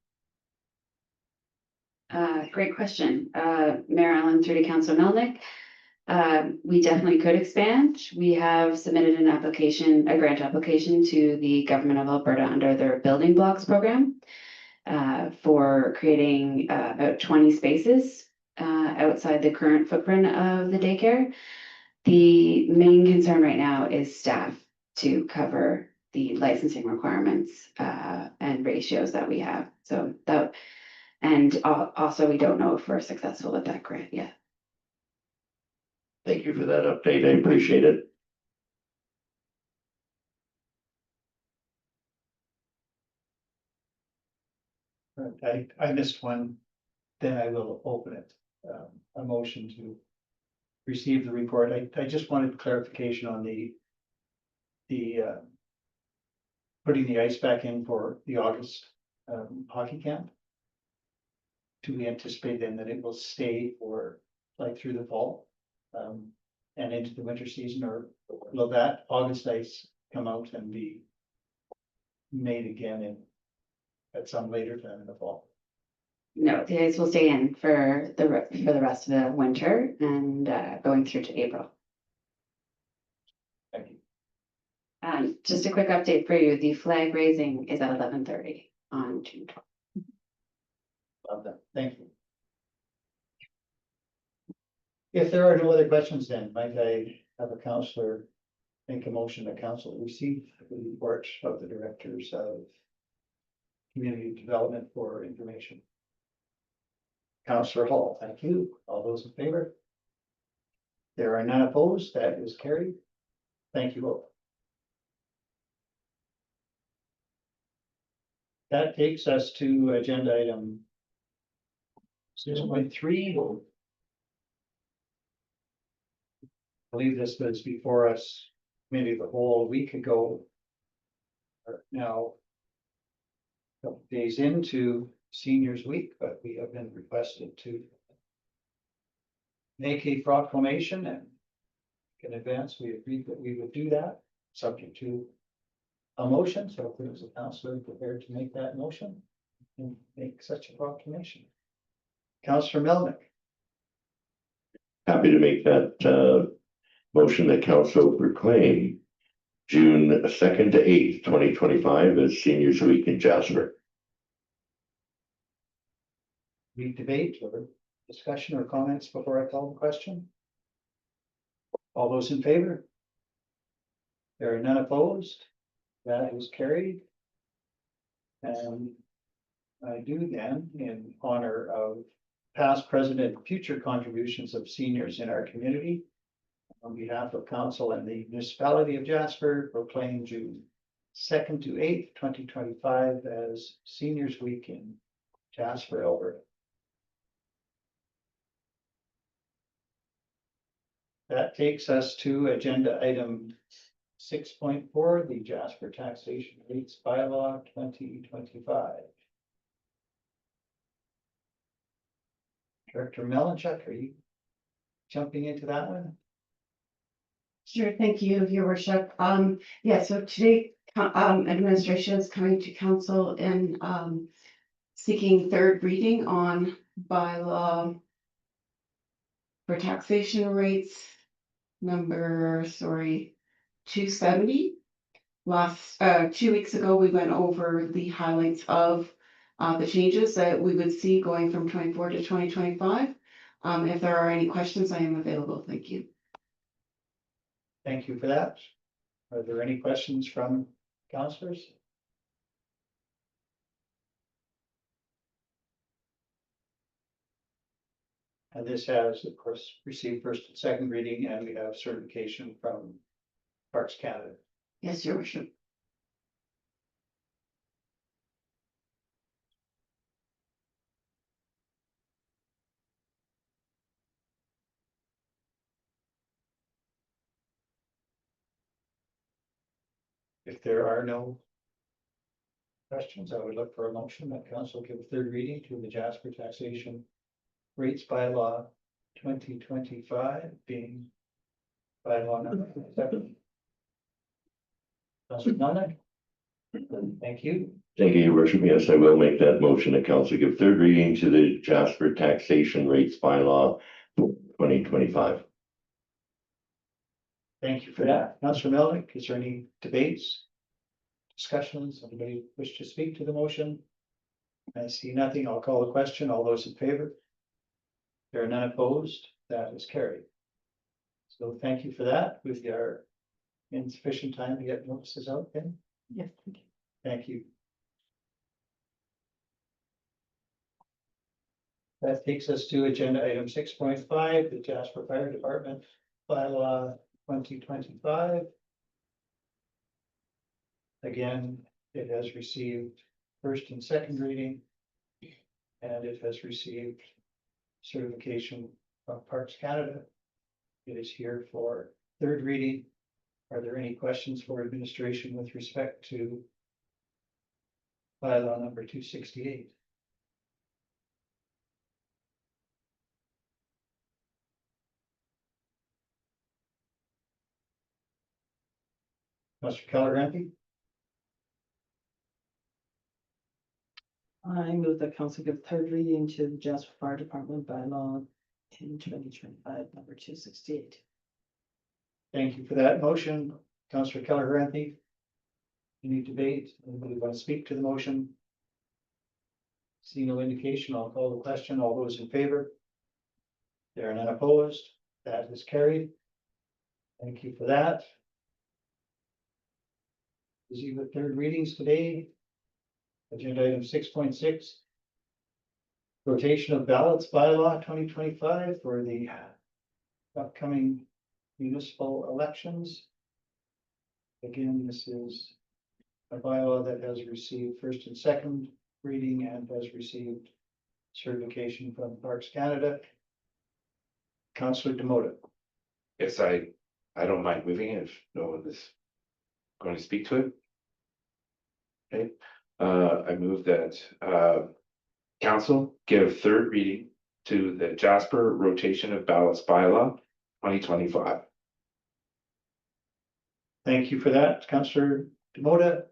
Great question. Mayor Allen through to Councillor Melnick. We definitely could expand. We have submitted an application, a grant application to the Government of Alberta under their Building Blocks program for creating about 20 spaces outside the current footprint of the daycare. The main concern right now is staff to cover the licensing requirements and ratios that we have. So that, and also we don't know if we're successful with that grant yet. Thank you for that update. I appreciate it. I missed one, then I will open it. A motion to receive the report. I just wanted clarification on the putting the ice back in for the August hockey camp. Do we anticipate then that it will stay for like through the fall and into the winter season, or will that August ice come out and be made again at some later time in the fall? No, the ice will stay in for the rest of the winter and going through to April. Thank you. Just a quick update for you. The flag raising is at 11:30 on June 12th. Love that. Thank you. If there are no other questions, then might I have a councillor make a motion that council receive the report of the directors of community development for information? Councillor Hall, thank you. All those in favor? There are none opposed. That is carried. Thank you all. That takes us to agenda item 6.3. I believe this was before us maybe the whole week ago. Now, a couple days into Seniors Week, but we have been requested to make a proclamation, and in advance we agreed that we would do that, subject to a motion. So if there's a councillor prepared to make that motion and make such a proclamation. Councillor Melnick. Happy to make that motion that council proclaim June 2nd to 8th, 2025 as Seniors Week in Jasper. Any debate or discussion or comments before I call the question? All those in favor? There are none opposed. That is carried. And I do then, in honor of past, present, and future contributions of seniors in our community, on behalf of council and the municipality of Jasper, proclaim June 2nd to 8th, 2025 as Seniors Week in Jasper, Alberta. That takes us to agenda item 6.4, the Jasper Taxation Rates Bylaw 2025. Director Melanchuk, are you jumping into that one? Sure, thank you, Your Worship. Yeah, so today, administration is coming to council and seeking third reading on bylaw for taxation rates number, 270. Last 2 weeks ago, we went over the highlights of the changes that we would see going from 24 to 2025. If there are any questions, I am available. Thank you. Thank you for that. Are there any questions from councillors? And this has, of course, received first and second reading, and we have certification from Parks Canada. Yes, your worship. If there are no questions, I would look for a motion that council give a third reading to the Jasper Taxation Rates Bylaw 2025 being bylaw number 7. Councillor Melnick? Thank you. Thank you, your worship. Yes, I will make that motion that council give third reading to the Jasper Taxation Rates Bylaw 2025. Thank you for that. Councillor Melnick, is there any debates? Discussions? Anybody wish to speak to the motion? I see nothing. I'll call the question. All those in favor? There are none opposed. That is carried. So thank you for that. We are in sufficient time to get notices out then. Yes, thank you. Thank you. That takes us to agenda item 6.5, the Jasper Fire Department Bylaw 2025. Again, it has received first and second reading, and it has received certification from Parks Canada. It is here for third reading. Are there any questions for administration with respect to bylaw number 268? Mr. Keller-Rampy? I move that council give third reading to the Jasper Fire Department Bylaw in 2025, number 268. Thank you for that motion. Councillor Keller-Rampy? Any debate? Anybody want to speak to the motion? See no indication. I'll call the question. All those in favor? There are none opposed. That is carried. Thank you for that. Busy with third readings today. Agenda item 6.6. Rotation of ballots bylaw 2025 for the upcoming municipal elections. Again, this is a bylaw that has received first and second reading and has received certification from Parks Canada. Councillor Demota. Yes, I don't mind moving it if no one is going to speak to it. Okay, I move that council give third reading to the Jasper Rotation of Ballots Bylaw 2025. Thank you for that, Councillor Demota.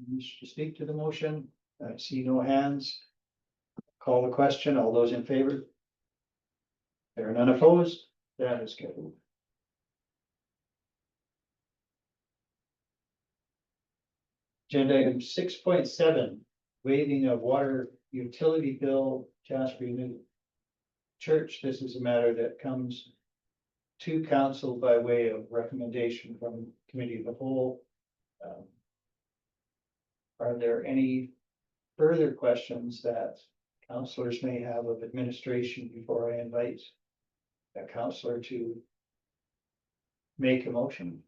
Wish to speak to the motion? I see no hands. Call the question. All those in favor? There are none opposed. That is carried. Agenda item 6.7, waiving of water utility bill, Jasper United Church. This is a matter that comes to council by way of recommendation from committee of the whole. Are there any further questions that councillors may have of administration before I invite a councillor to make a motion?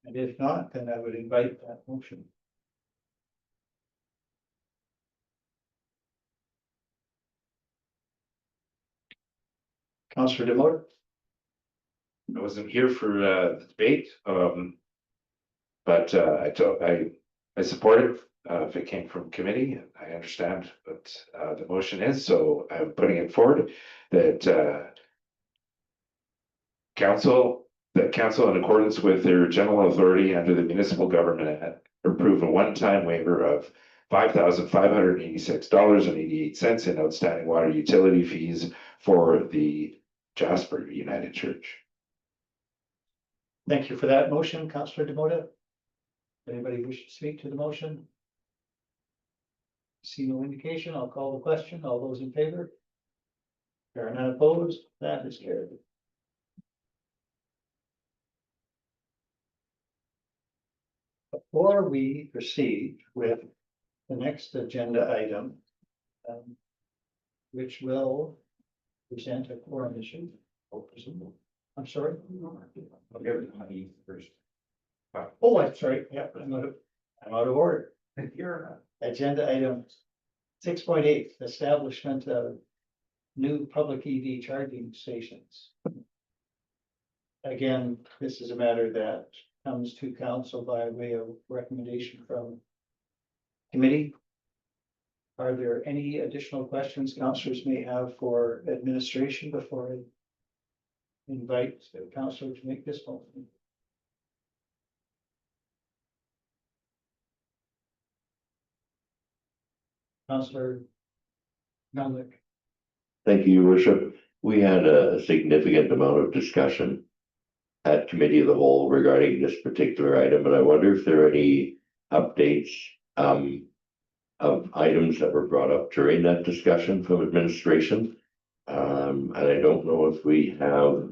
And if not, then I would invite that motion. Councillor Demota? I wasn't here for the debate, but I support it if it came from committee. I understand what the motion is, so I'm putting it forward that council in accordance with their general authority under the Municipal Government Act approve a one-time waiver of $5,586.88 in outstanding water utility fees for the Jasper United Church. Thank you for that motion, Councillor Demota. Anybody wish to speak to the motion? See no indication. I'll call the question. All those in favor? There are none opposed. That is carried. Before we proceed with the next agenda item, which will present a quorum issue. I'm sorry. I'll give it to Honey first. Oh, I'm sorry. Yeah, I'm out of order. You're, Agenda item 6.8, establishment of new public EV charging stations. Again, this is a matter that comes to council by way of recommendation from committee. Are there any additional questions councillors may have for administration before I invite the councillor to make this motion? Councillor Melnick. Thank you, Your Worship. We had a significant amount of discussion at committee of the whole regarding this particular item, and I wonder if there are any updates of items that were brought up during that discussion from administration. And I don't know if we have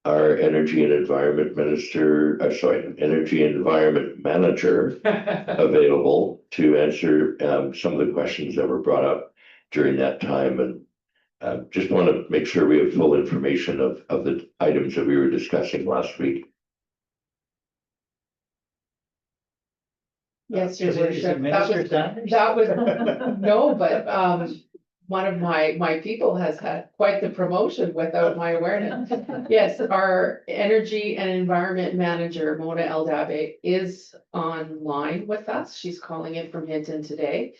our energy and environment minister, energy and environment manager available to answer some of the questions that were brought up during that time. And just want to make sure we have full information of the items that we were discussing last week. Yes, Your Is it Worship, Minister Sanders? that was, no, but, one of my people has had quite the promotion without my awareness. Yes, our energy and environment manager, Mona Eldabe, is online with us. She's calling in from Hinton today.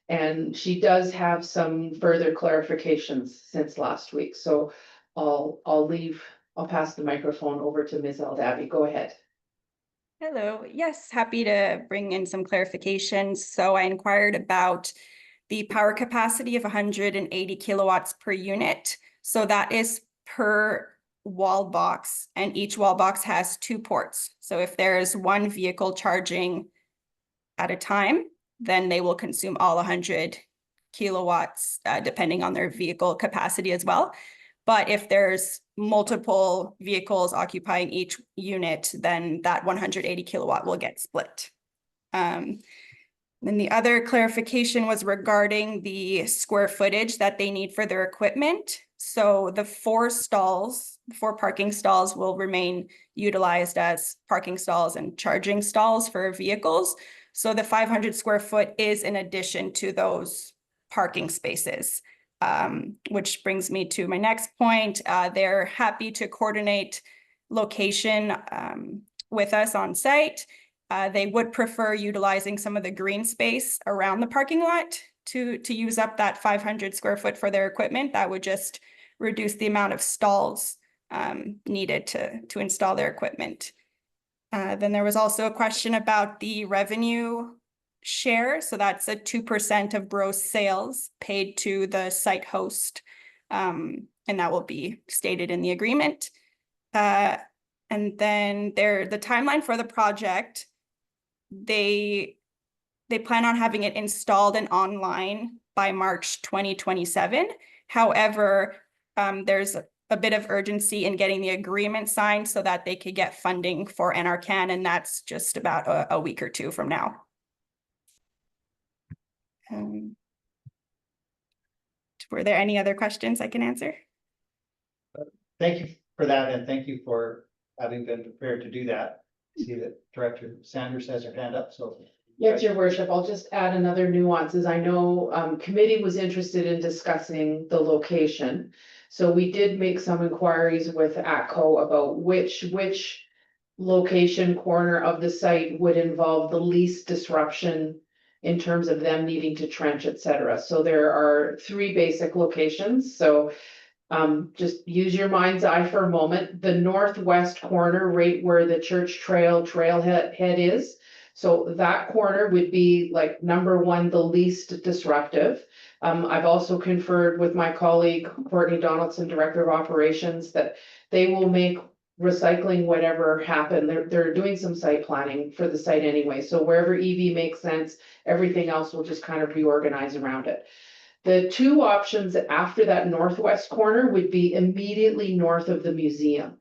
And she does have some further clarifications since last week, so I'll pass the microphone over to Ms. Eldabe. Go ahead. Hello, yes, happy to bring in some clarifications. So I inquired about the power capacity of 180 kilowatts per unit. So that is per wall box, and each wall box has 2 ports. So if there's one vehicle charging at a time, then they will consume all 100 kilowatts, depending on their vehicle capacity as well. But if there's multiple vehicles occupying each unit, then that 180 kilowatt will get split. Then the other clarification was regarding the square footage that they need for their equipment. So the 4 parking stalls will remain utilized as parking stalls and charging stalls for vehicles. So the 500 square foot is in addition to those parking spaces, which brings me to my next point. They're happy to coordinate location with us on site. They would prefer utilizing some of the green space around the parking lot to use up that 500 square foot for their equipment. That would just reduce the amount of stalls needed to install their equipment. Then there was also a question about the revenue share. So that's a 2% of gross sales paid to the site host. And that will be stated in the agreement. And then the timeline for the project, they plan on having it installed and online by March 2027. However, there's a bit of urgency in getting the agreement signed so that they could get funding for NRCan, and that's just about a week or 2 from now. Were there any other questions I can answer? Thank you for that, and thank you for having been prepared to do that. I see that Director Sanders has her hand up, so. Yes, Your Worship, I'll just add another nuance, as I know committee was interested in discussing the location. So we did make some inquiries with ATCO about which location corner of the site would involve the least disruption in terms of them needing to trench, etc. So there are 3 basic locations. So just use your mind's eye for a moment. The northwest corner, right where the church trailhead is. So that corner would be like number 1, the least disruptive. I've also conferred with my colleague, Courtney Donaldson, Director of Operations, that they will make recycling whatever happen. They're doing some site planning for the site anyway. So wherever EV makes sense, everything else will just kind of reorganize around it. The 2 options after that northwest corner would be immediately north of the museum.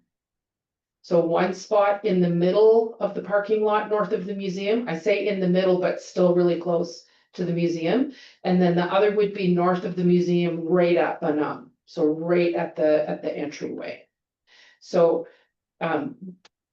So one spot in the middle of the parking lot north of the museum, I say in the middle, but still really close to the museum. And then the other would be north of the museum, right up and up, so right at the entryway. So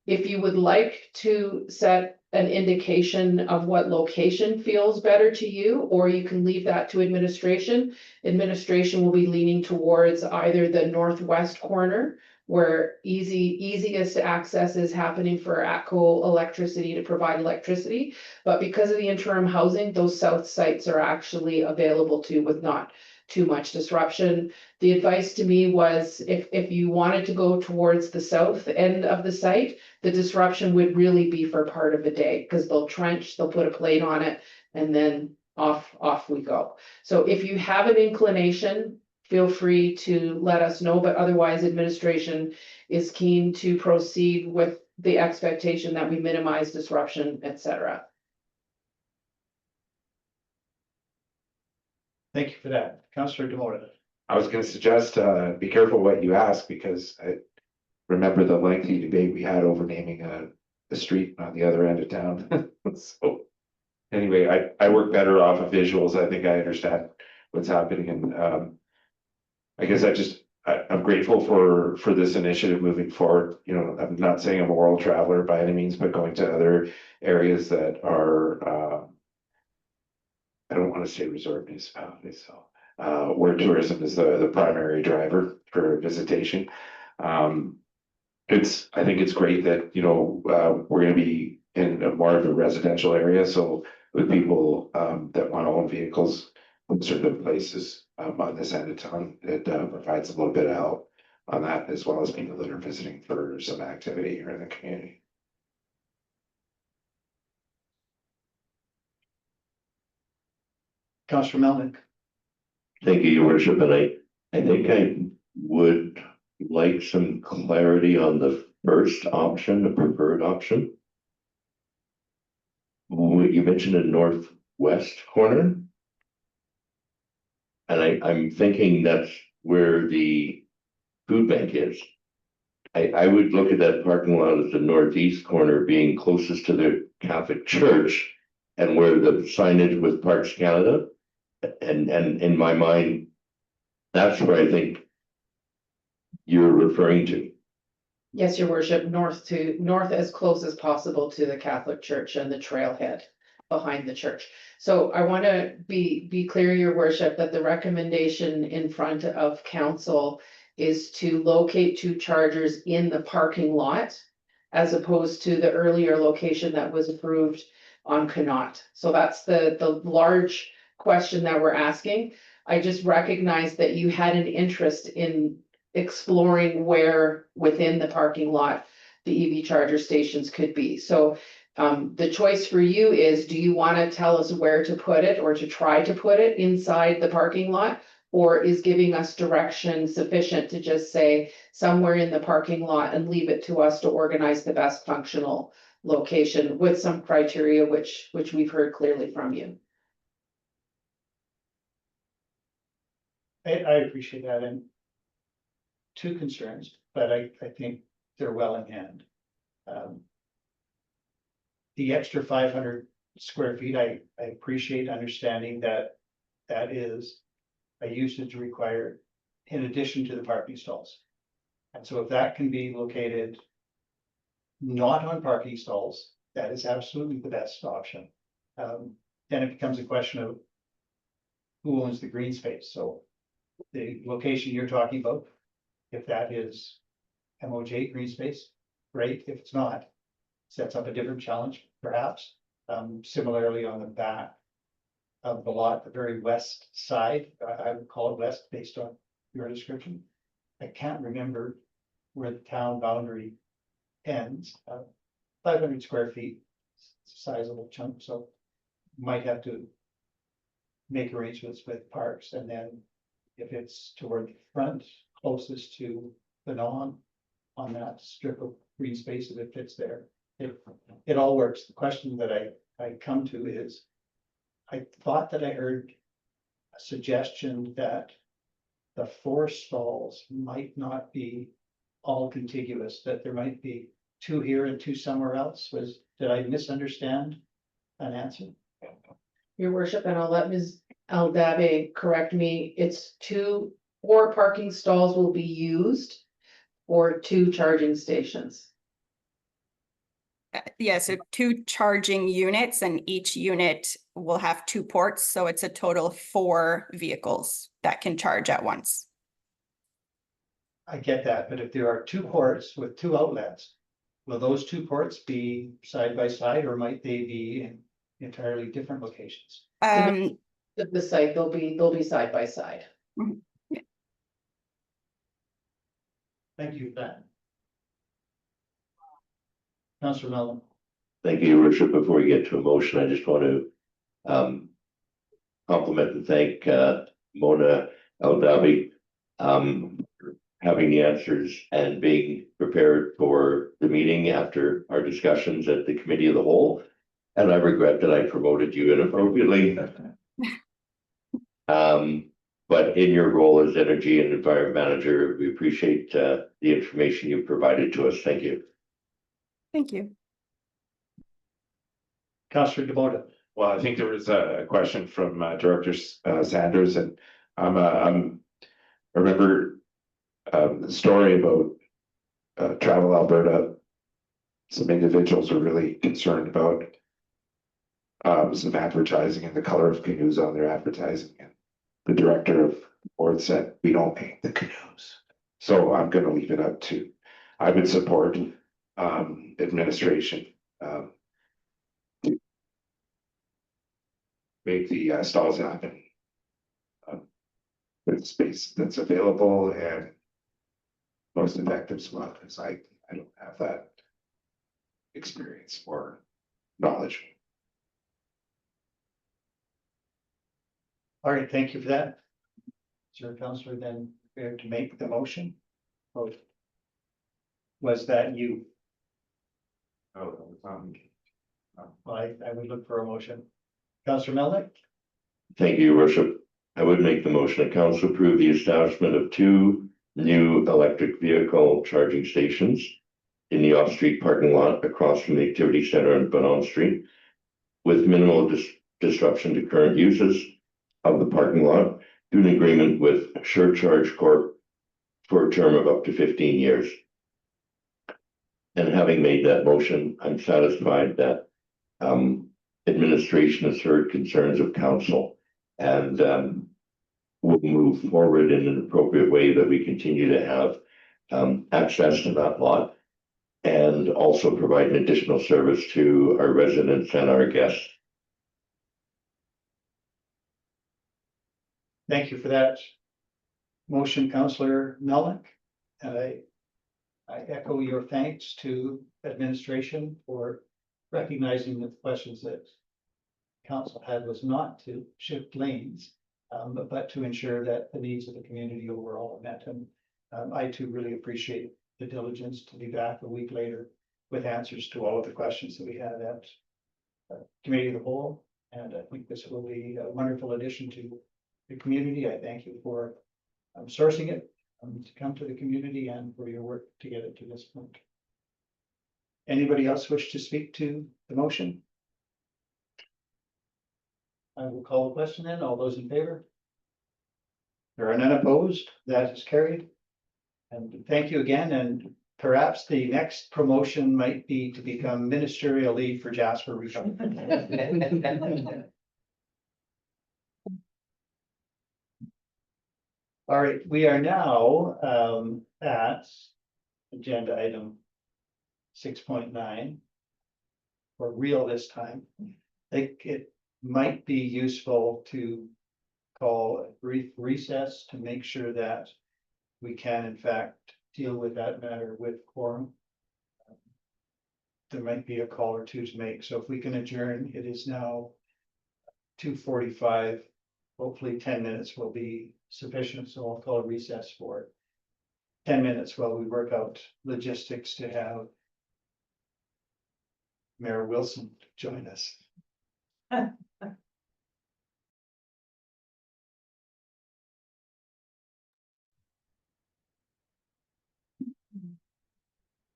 if you would like to set an indication of what location feels better to you, or you can leave that to administration. Administration will be leaning towards either the northwest corner, where easiest access is happening for ATCO electricity to provide electricity. But because of the interim housing, those south sites are actually available too, with not too much disruption. The advice to me was if you wanted to go towards the south end of the site, the disruption would really be for part of the day, because they'll trench, they'll put a plate on it, and then off we go. So if you have an inclination, feel free to let us know, but otherwise administration is keen to proceed with the expectation that we minimize disruption, etc. Thank you for that. Councillor Demota. I was gonna suggest, be careful what you ask, because I remember the lengthy debate we had over naming a street on the other end of town. So, anyway, I work better off of visuals. I think I understand what's happening, and I guess I'm grateful for this initiative moving forward. You know, I'm not saying I'm a world traveler by any means, but going to other areas that are, I don't want to say resort municipalities, so where tourism is the primary driver for visitation. I think it's great that, you know, we're gonna be in a more of a residential area, so with people that want to own vehicles in certain places on this end of town, it provides a little bit of help on that, as well as people that are visiting for some activity here in the community. Councillor Melnick. Thank you, your worship, and I think I would like some clarity on the first option, the preferred option. You mentioned a northwest corner. And I'm thinking that's where the food bank is. I would look at that parking lot as the northeast corner being closest to the Catholic Church and where the signage with Parks Canada. And in my mind, that's where I think you're referring to. Yes, your worship, north as close as possible to the Catholic Church and the trailhead behind the church. So I want to be clear, your worship, that the recommendation in front of council is to locate two chargers in the parking lot, as opposed to the earlier location that was approved on Connaught. So that's the large question that we're asking. I just recognize that you had an interest in exploring where within the parking lot the EV charger stations could be. So the choice for you is, do you want to tell us where to put it, or to try to put it inside the parking lot? Or is giving us direction sufficient to just say somewhere in the parking lot and leave it to us to organize the best functional location with some criteria which we've heard clearly from you? I appreciate that, and two concerns, but I think they're well in hand. The extra 500 square feet, I appreciate understanding that that is a usage required in addition to the parking stalls. And so if that can be located not on parking stalls, that is absolutely the best option. Then it becomes a question of who owns the green space. So the location you're talking about, if that is MOJ green space, great. If it's not, sets up a different challenge, perhaps. Similarly, on the back of the lot, the very west side, I would call it west based on your description. I can't remember where the town boundary ends. 500 square feet, it's a sizable chunk, so might have to make arrangements with parks, and then if it's toward the front, closest to the non on that strip of green space, if it fits there, it all works. The question that I come to is, I thought that I heard a suggestion that the 4 stalls might not be all contiguous, that there might be two here and two somewhere else? Did I misunderstand an answer? Your worship, and I'll let Ms. Aldabe correct me, it's 4 parking stalls will be used for 2 charging stations. Yeah, so 2 charging units and each unit will have 2 ports, so it's a total of 4 vehicles that can charge at once. I get that, but if there are 2 ports with 2 outlets, will those 2 ports be side by side or might they be in entirely different locations? The site, they'll be side by side. Thank you for that. Councillor Melvin. Thank you, Your Worship. Before we get to a motion, I just want to compliment and thank Mona Eldabi for having the answers and being prepared for the meeting after our discussions at the Committee of the Whole. And I regret that I promoted you inappropriately. But in your role as Energy and Environment Manager, we appreciate the information you provided to us. Thank you. Thank you. Councillor DeBoda. Well, I think there was a question from Director Sanders, and I remember the story about Travel Alberta. Some individuals were really concerned about some advertising and the color of canoes on their advertising. And the director of the board said, "We don't paint the canoes." So I'm going to leave it up to. I would support administration. To make the stalls happen with space that's available and most effective spot, because I don't have that experience or knowledge. All right, thank you for that. Sir, Councillor, then prepared to make the motion? Or was that you? Oh, that was not me. I would look for a motion. Councillor Melnick. Thank you, Your Worship. I would make the motion that council approve the establishment of 2 new electric vehicle charging stations in the off-street parking lot across from the activity center on Bonon Street, with minimal disruption to current uses of the parking lot, through an agreement with SureCharge Corp for a term of up to 15 years. And having made that motion, I'm satisfied that administration has heard concerns of council and will move forward in an appropriate way that we continue to have access to that lot and also provide an additional service to our residents and our guests. Thank you for that motion, Councillor Melnick. And I echo your thanks to administration for recognizing that the questions that council had was not to shift lanes, but to ensure that the needs of the community overall are met. And I too really appreciate the diligence to be back a week later with answers to all of the questions that we had at Committee of the Whole. And I think this will be a wonderful addition to the community. I thank you for sourcing it to come to the community and for your work to get it to this point. Anybody else wish to speak to the motion? I will call the question then. All those in favor? There are none opposed. That is carried. And thank you again. And perhaps the next promotion might be to become ministerial lead for Jasper Region. All right, we are now at agenda item 6.9. For real this time. I think it might be useful to call a brief recess to make sure that we can in fact deal with that matter with quorum. There might be a call or two to make, so if we can adjourn, it is now 2:45. Hopefully 10 minutes will be sufficient, so I'll call a recess for 10 minutes while we work out logistics to have Mayor Wilson join us.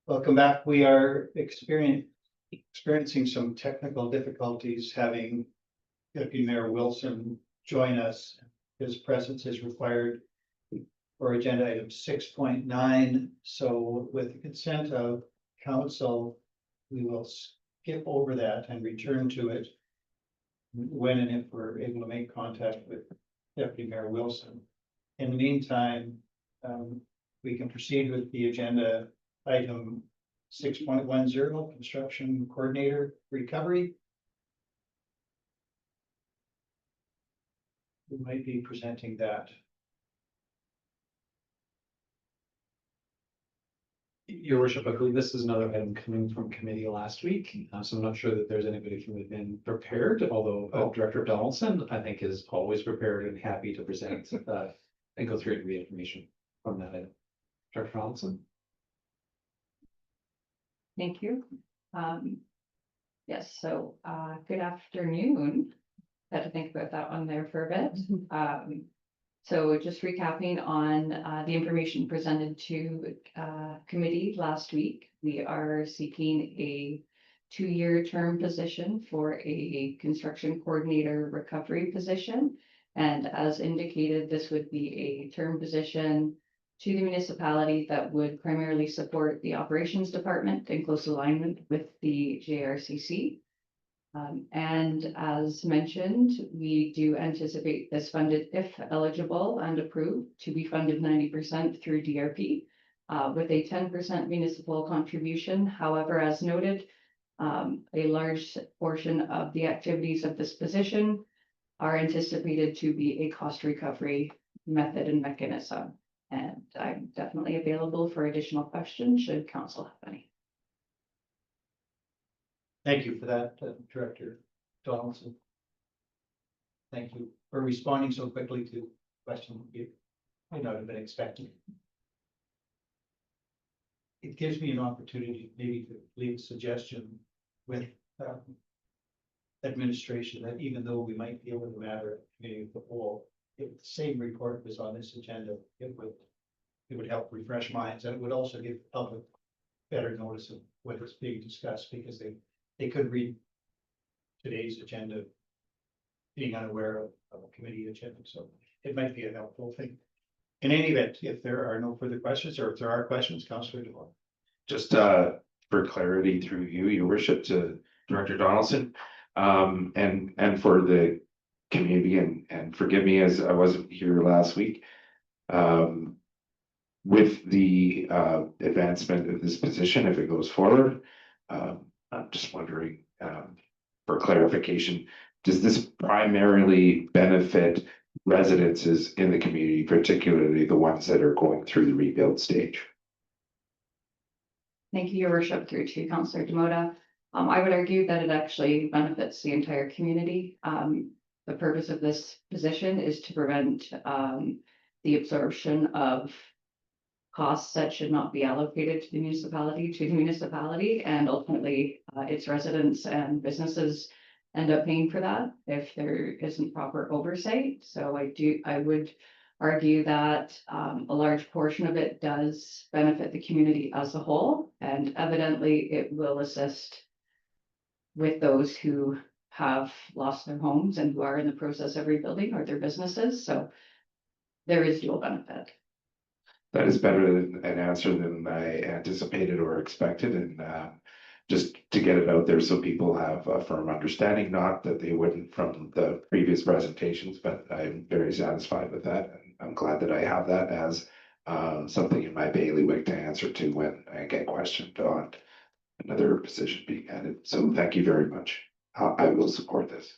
Welcome back. We are experiencing some technical difficulties having Deputy Mayor Wilson join us. His presence is required for agenda item 6.9. So with the consent of council, we will skip over that and return to it when and if we're able to make contact with Deputy Mayor Wilson. In the meantime, we can proceed with the agenda item 6.10, construction coordinator recovery. We might be presenting that. Your worship, I believe this is another item coming from committee last week, so I'm not sure that there's anybody from within prepared, although Director Donaldson, I think, is always prepared and happy to present and go through the information from that item. Director Donaldson? Thank you. Yes, so good afternoon. Had to think about that one there for a bit. So just recapping on the information presented to committee last week, we are seeking a 2-year term position for a construction coordinator recovery position. And as indicated, this would be a term position to the municipality that would primarily support the operations department in close alignment with the JRCC. And as mentioned, we do anticipate this funded, if eligible and approved, to be funded 90% through DRP with a 10% municipal contribution. However, as noted, a large portion of the activities of this position are anticipated to be a cost recovery method and mechanism. And I'm definitely available for additional questions should council have any. Thank you for that, Director Donaldson. Thank you for responding so quickly to the question you might not have been expecting. It gives me an opportunity maybe to leave a suggestion with administration that even though we might deal with the matter at the committee of the whole, if the same report was on this agenda, it would help refresh minds, and it would also give the public better notice of what is being discussed, because they could read today's agenda being unaware of a committee agenda. So it might be a helpful thing. In any event, if there are no further questions, or if there are questions, Councillor DeVore. Just for clarity through you, your worship, to Director Donaldson, and for the community, and forgive me as I wasn't here last week. With the advancement of this position, if it goes forward, I'm just wondering, for clarification, does this primarily benefit residences in the community, particularly the ones that are going through the rebuild stage? Thank you, your worship, through to Councillor Demota. I would argue that it actually benefits the entire community. The purpose of this position is to prevent the absorption of costs that should not be allocated to the municipality, and ultimately its residents and businesses end up paying for that if there isn't proper oversight. So I would argue that a large portion of it does benefit the community as a whole, and evidently it will assist with those who have lost their homes and who are in the process of rebuilding, or their businesses. So there is dual benefit. That is better than an answer than I anticipated or expected, and just to get it out there so people have a firm understanding, not that they wouldn't from the previous presentations, but I'm very satisfied with that, and I'm glad that I have that as something in my bailiwick to answer to when I get questioned on another position being added. So thank you very much. I will support this.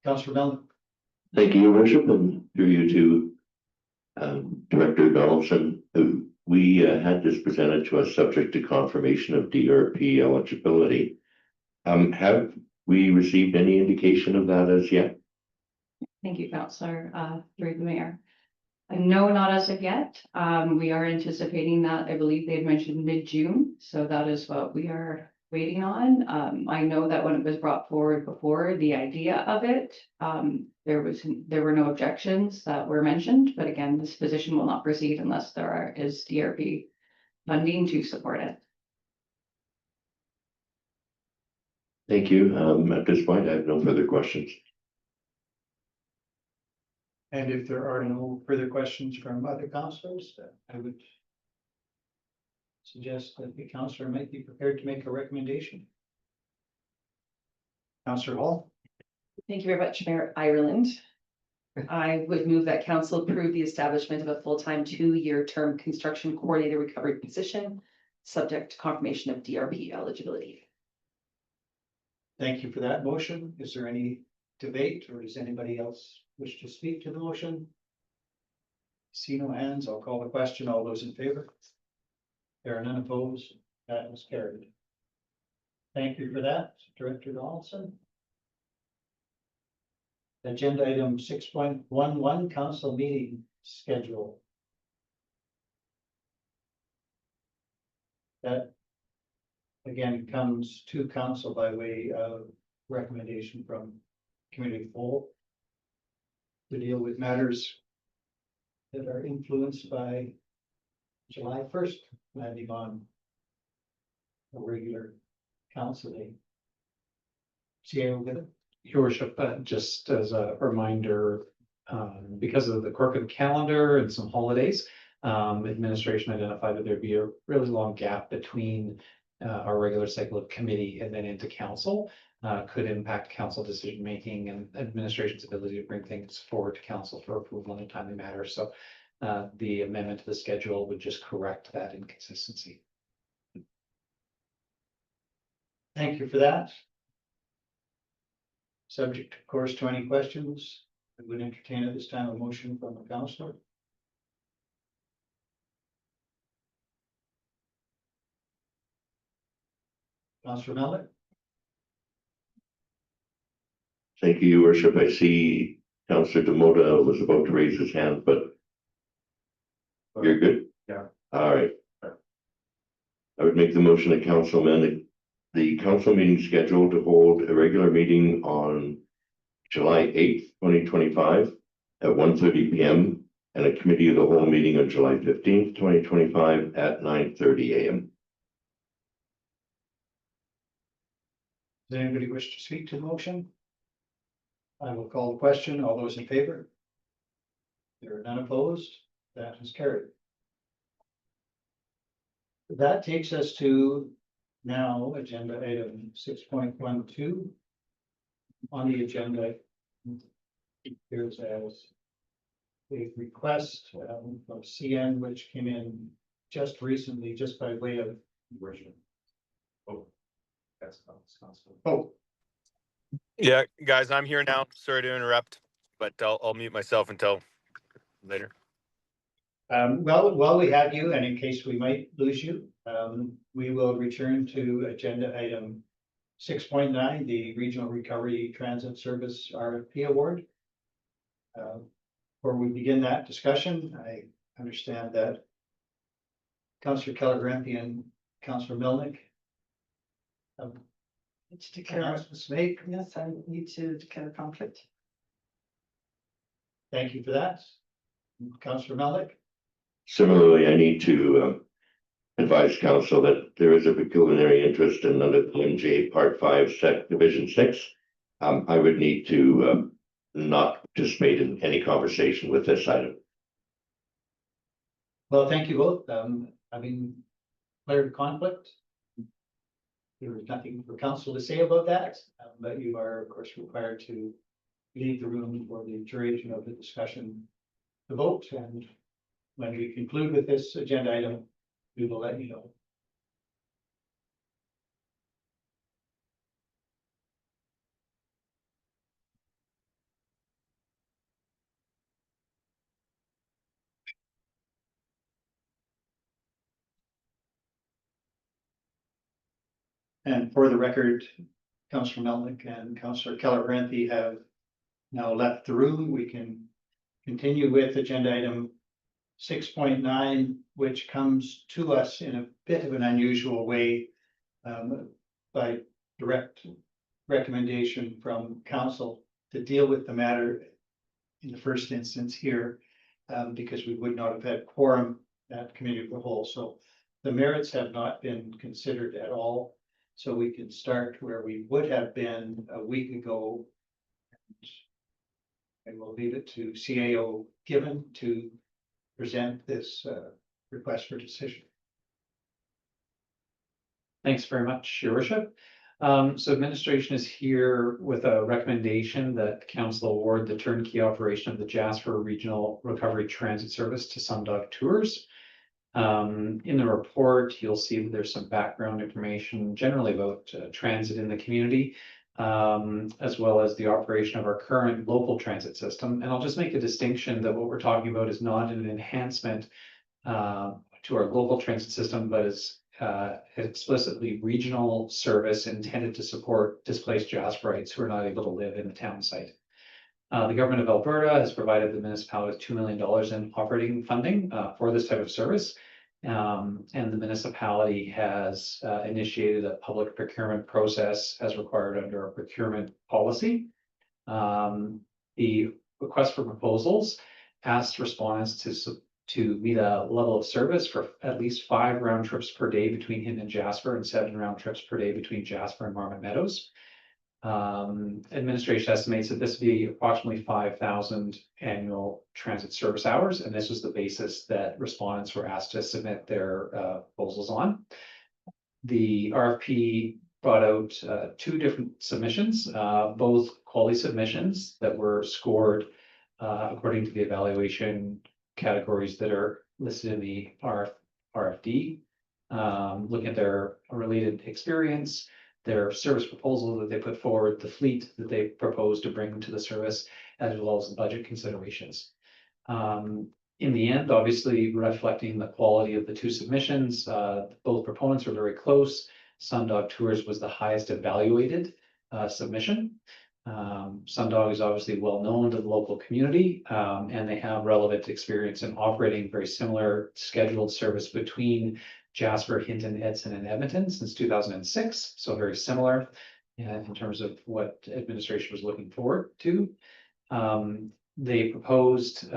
Councillor Mellon. Thank you, your worship, and through you to Director Donaldson. We had this presented to us subject to confirmation of DRP eligibility. Have we received any indication of that as yet? Thank you, Councillor, through the mayor. No, not as of yet. We are anticipating that. I believe they had mentioned mid-June, so that is what we are waiting on. I know that when it was brought forward before, the idea of it, there were no objections that were mentioned, but again, this position will not proceed unless is DRP funding to support it. Thank you. At this point, I have no further questions. And if there are no further questions from other councillors, I would suggest that the councillor might be prepared to make a recommendation. Councillor Hall. Thank you very much, Mayor Ireland. I would move that council approve the establishment of a full-time 2-year term construction coordinator recovery position, subject to confirmation of DRP eligibility. Thank you for that motion. Is there any debate, or does anybody else wish to speak to the motion? See no hands, I'll call the question. All those in favor? There are none opposed. That was carried. Thank you for that, Director Donaldson. Agenda item 6.11, council meeting schedule. That again comes to council by way of recommendation from committee full to deal with matters that are influenced by July 1st, landing on a regular council day. Your worship, just as a reminder, because of the quirk of the calendar and some holidays, administration identified that there'd be a really long gap between our regular cycle of committee and then into council. Could impact council decision making and administration's ability to bring things forward to council for approval in a timely manner. So the amendment to the schedule would just correct that inconsistency. Thank you for that. Subject, of course, to any questions, I would entertain at this time a motion from the councillor. Councillor Melnick. Thank you, Your Worship. I see Councillor Demota was about to raise his hand, but you're good? Yeah. All right. I would make the motion that council amend the council meeting scheduled to hold a regular meeting on July 8th, 2025 at 1:30 p.m. and a committee of the whole meeting on July 15th, 2025 at 9:30 a.m. Does anybody wish to speak to the motion? I will call the question. All those in favor? There are none opposed. That is carried. That takes us to now agenda item 6.12. On the agenda, here's as a request from CN, which came in just recently, just by way of Worship. Oh, that's Councillor. oh. Yeah, guys, I'm here now. Sorry to interrupt, but I'll mute myself until later. Well, while we have you, and in case we might lose you, we will return to agenda item 6.9, the Regional Recovery Transit Service RFP Award. Before we begin that discussion, I understand that Councillor Keller-Grampi and Councillor Melnick It's declare, announcements to make. yes, I need to declare conflict. Thank you for that. Councillor Melnick. Similarly, I need to advise council that there is a pecuniary interest in under the MJ Part 5 Division 6. I would need to not participate in any conversation with this item. Well, thank you both. Having declared conflict. There is nothing for council to say about that, but you are, of course, required to leave the room for the duration of the discussion, the vote, and when we conclude with this agenda item, we will let you know. And for the record, Councillor Melnick and Councillor Keller-Grampi have now left the room. We can continue with agenda item 6.9, which comes to us in a bit of an unusual way. by direct recommendation from council to deal with the matter in the first instance here, because we would not have had quorum at committee of the whole. So the merits have not been considered at all. So we can start where we would have been a week ago. And we'll leave it to CAO Given to present this request for decision. Thanks very much, Your Worship. So administration is here with a recommendation that council award the turnkey operation of the Jasper Regional Recovery Transit Service to Sundog Tours. In the report, you'll see that there's some background information generally about transit in the community, as well as the operation of our current local transit system. And I'll just make a distinction that what we're talking about is not an enhancement to our local transit system, but is explicitly regional service intended to support displaced Jasperites who are not able to live in the town site. The government of Alberta has provided the municipality with $2 million in operating funding for this type of service. And the municipality has initiated a public procurement process as required under our procurement policy. The request for proposals asked respondents to meet a level of service for at least 5 round trips per day between Hinton and Jasper and 7 round trips per day between Jasper and Marmot Meadows. Administration estimates that this would be approximately 5,000 annual transit service hours, and this was the basis that respondents were asked to submit their proposals on. The RFP brought out 2 different submissions, both quality submissions that were scored according to the evaluation categories that are listed in the RFD, looking at their related experience, their service proposal that they put forward, the fleet that they propose to bring to the service, as well as the budget considerations. In the end, obviously reflecting the quality of the 2 submissions, both proponents were very close. Sundog Tours was the highest evaluated submission. Sundog is obviously well known to the local community, and they have relevant experience in operating very similar scheduled service between Jasper, Hinton, Edson, and Edmonton since 2006. So very similar in terms of what administration was looking forward to. They proposed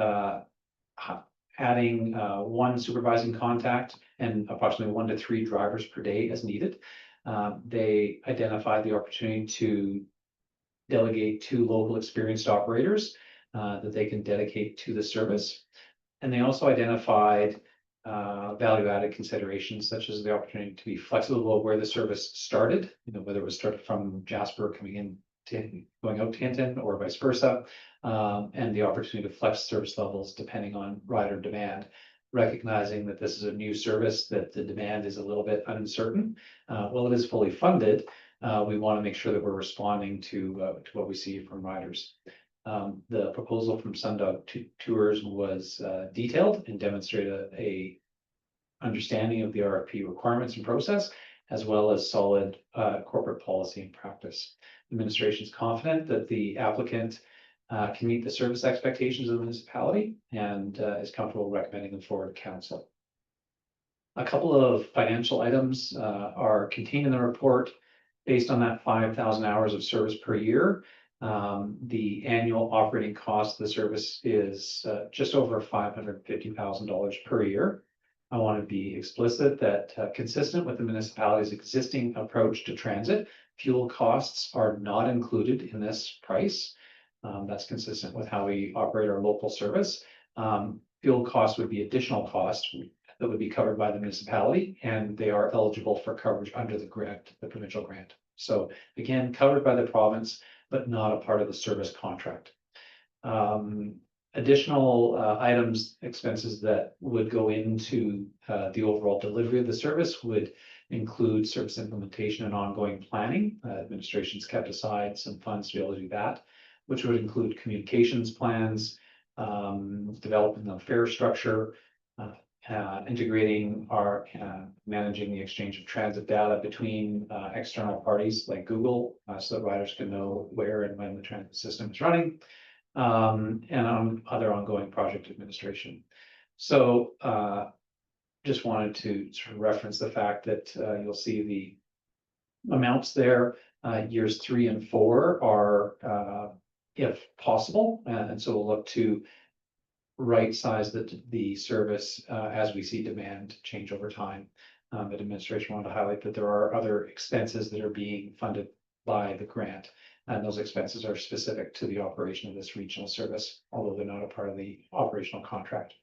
adding 1 supervising contact and approximately 1 to 3 drivers per day as needed. They identified the opportunity to delegate 2 local experienced operators that they can dedicate to the service. And they also identified value-added considerations such as the opportunity to be flexible about where the service started, whether it was started from Jasper coming in to going out to Hinton or vice versa, and the opportunity to flex service levels depending on rider demand, recognizing that this is a new service, that the demand is a little bit uncertain. While it is fully funded, we want to make sure that we're responding to what we see from riders. The proposal from Sundog Tours was detailed and demonstrated a understanding of the RFP requirements and process, as well as solid corporate policy and practice. The administration is confident that the applicant can meet the service expectations of the municipality and is comfortable recommending them forward to council. A couple of financial items are contained in the report. Based on that 5,000 hours of service per year, the annual operating cost of the service is just over $550,000 per year. I want to be explicit that consistent with the municipality's existing approach to transit, fuel costs are not included in this price. That's consistent with how we operate our local service. Fuel costs would be additional costs that would be covered by the municipality, and they are eligible for coverage under the grant, the provincial grant. So again, covered by the province, but not a part of the service contract. Additional items, expenses that would go into the overall delivery of the service would include service implementation and ongoing planning. Administration's kept aside some funds to be able to do that, which would include communications plans, developing the fare structure, integrating our managing the exchange of transit data between external parties like Google, so that riders can know where and when the transit system is running, and on other ongoing project administration. So just wanted to sort of reference the fact that you'll see amounts there. Years 3 and 4 are, if possible, and so we'll look to right size the service as we see demand change over time. The administration wanted to highlight that there are other expenses that are being funded by the grant, and those expenses are specific to the operation of this regional service, although they're not a part of the operational contract.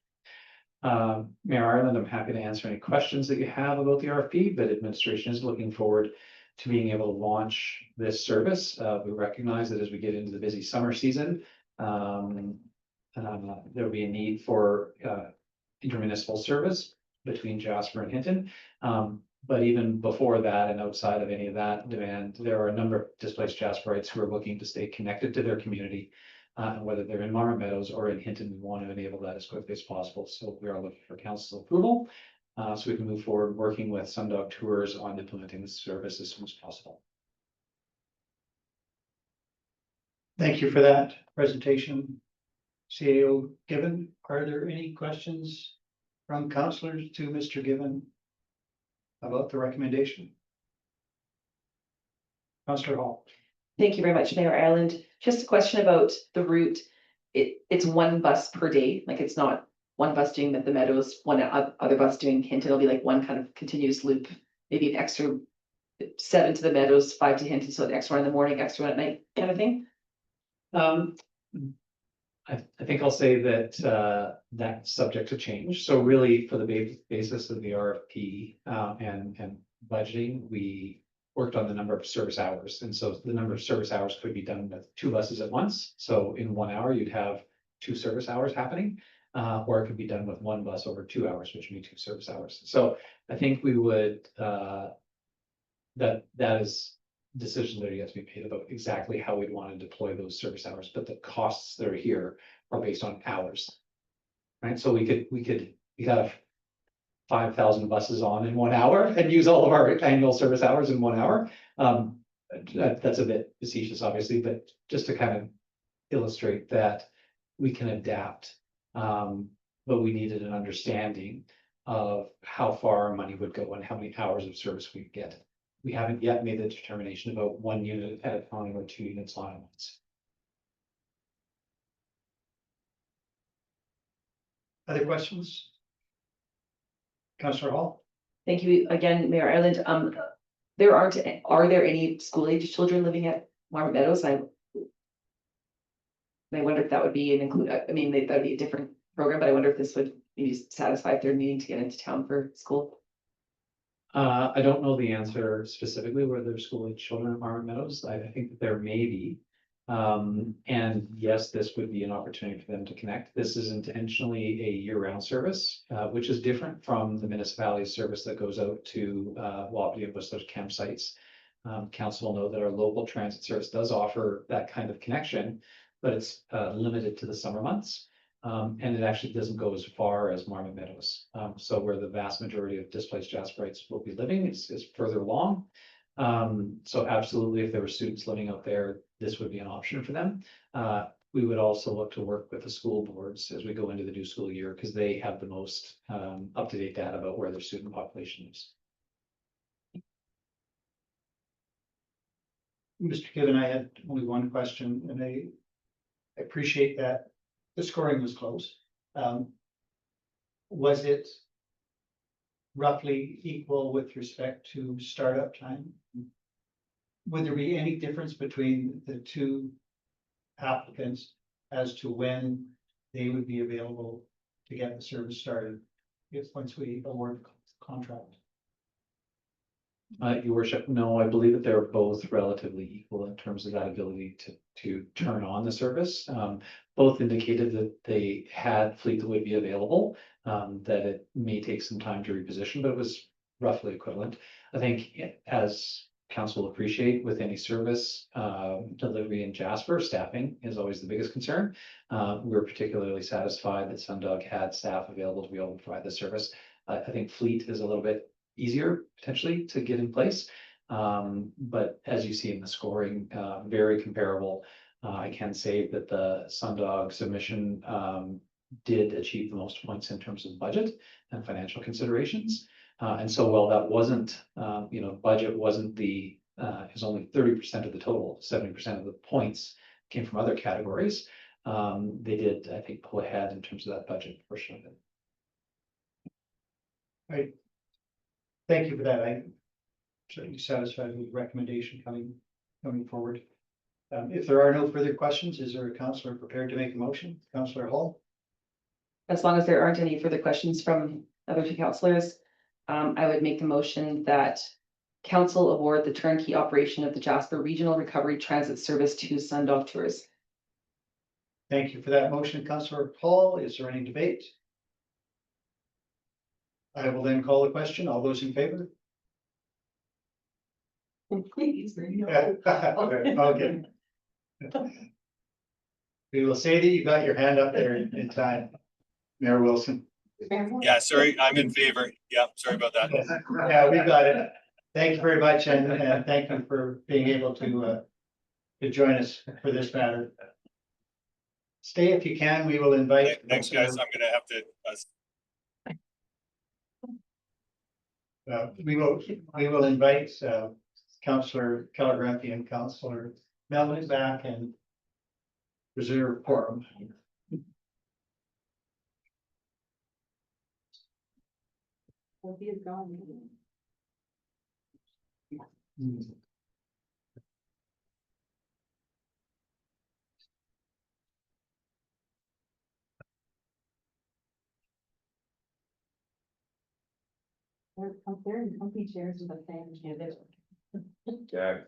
Mayor Ireland, I'm happy to answer any questions that you have about the RFP, but administration is looking forward to being able to launch this service. We recognize that as we get into the busy summer season, there'll be a need for intermunicipal service between Jasper and Hinton. But even before that and outside of any of that demand, there are a number of displaced Jasperites who are looking to stay connected to their community. And whether they're in Marmot Meadows or in Hinton, we want to enable that as quickly as possible. So we are looking for council approval. So we can move forward working with Sundog Tours on implementing this service as soon as possible. Thank you for that presentation, CAO Given. Are there any questions from councillors to Mr. Given about the recommendation? Councillor Hall. Thank you very much, Mayor Ireland. Just a question about the route. It's one bus per day, like it's not one bus doing the Meadows, one other bus doing Hinton. It'll be like one kind of continuous loop, maybe an extra 7 to the Meadows, 5 to Hinton, so an extra one in the morning, extra one at night kind of thing. I think I'll say that that's subject to change. So really, for the basis of the RFP and budgeting, we worked on the number of service hours. And so the number of service hours could be done with 2 buses at once. So in 1 hour, you'd have 2 service hours happening, or it could be done with 1 bus over 2 hours, which would be 2 service hours. So I think we would, that is decisions that are yet to be made about exactly how we'd want to deploy those service hours, but the costs that are here are based on hours. Right, so we could have 5,000 buses on in 1 hour and use all of our annual service hours in 1 hour. That's a bit facetious, obviously, but just to kind of illustrate that we can adapt. But we needed an understanding of how far our money would go and how many hours of service we'd get. We haven't yet made the determination about 1 unit at a time or 2 units on at once. Other questions? Councillor Hall. Thank you again, Mayor Ireland. Are there any school-age children living at Marmot Meadows? I wonder if that would be an include, I mean, that would be a different program, but I wonder if this would maybe satisfy if they're needing to get into town for school. I don't know the answer specifically whether there's school-age children at Marmot Meadows. I think that there may be. And yes, this would be an opportunity for them to connect. This is intentionally a year-round service, which is different from the municipality's service that goes out to Wapiti and Whistler's campsites. Council will know that our local transit service does offer that kind of connection, but it's limited to the summer months. And it actually doesn't go as far as Marmot Meadows. So where the vast majority of displaced Jasperites will be living is further along. So absolutely, if there were students living out there, this would be an option for them. We would also look to work with the school boards as we go into the new school year, because they have the most up-to-date data about where their student population is. Mr. Given, I had only one question, and I appreciate that the scoring was close. Was it roughly equal with respect to startup time? Would there be any difference between the 2 applicants as to when they would be available to get the service started once we award the contract? Your worship, no, I believe that they're both relatively equal in terms of that ability to turn on the service. Both indicated that they had fleet that would be available, that it may take some time to reposition, but it was roughly equivalent. I think, as council will appreciate, with any service delivery in Jasper, staffing is always the biggest concern. We're particularly satisfied that Sundog had staff available to be able to provide the service. I think fleet is a little bit easier potentially to get in place. But as you see in the scoring, very comparable. I can say that the Sundog submission did achieve the most points in terms of budget and financial considerations. And so while that wasn't, budget wasn't the is only 30% of the total, 70% of the points came from other categories. They did, I think, pull ahead in terms of that budget portion of it. Right. Thank you for that. I'm certainly satisfied with the recommendation coming forward. If there are no further questions, is there a councillor prepared to make a motion? Councillor Hall? As long as there aren't any further questions from other two councillors, I would make the motion that council award the turnkey operation of the Jasper Regional Recovery Transit Service to Sundog Tours. Thank you for that motion, Councillor Hall. Is there any debate? I will then call the question. All those in favor? Okay. We will say that you got your hand up there in time. Mayor Wilson. Yeah, sorry, I'm in favor. Yeah, sorry about that. Yeah, we got it. Thank you very much, and thank you for being able to join us for this matter. Stay if you can. We will invite. Thanks, guys. I'm gonna have to. We will invite Councillor Keller-Grampi and Councillor Melvin back and reserve quorum. Comparing company chairs with a fan candidate. Yeah.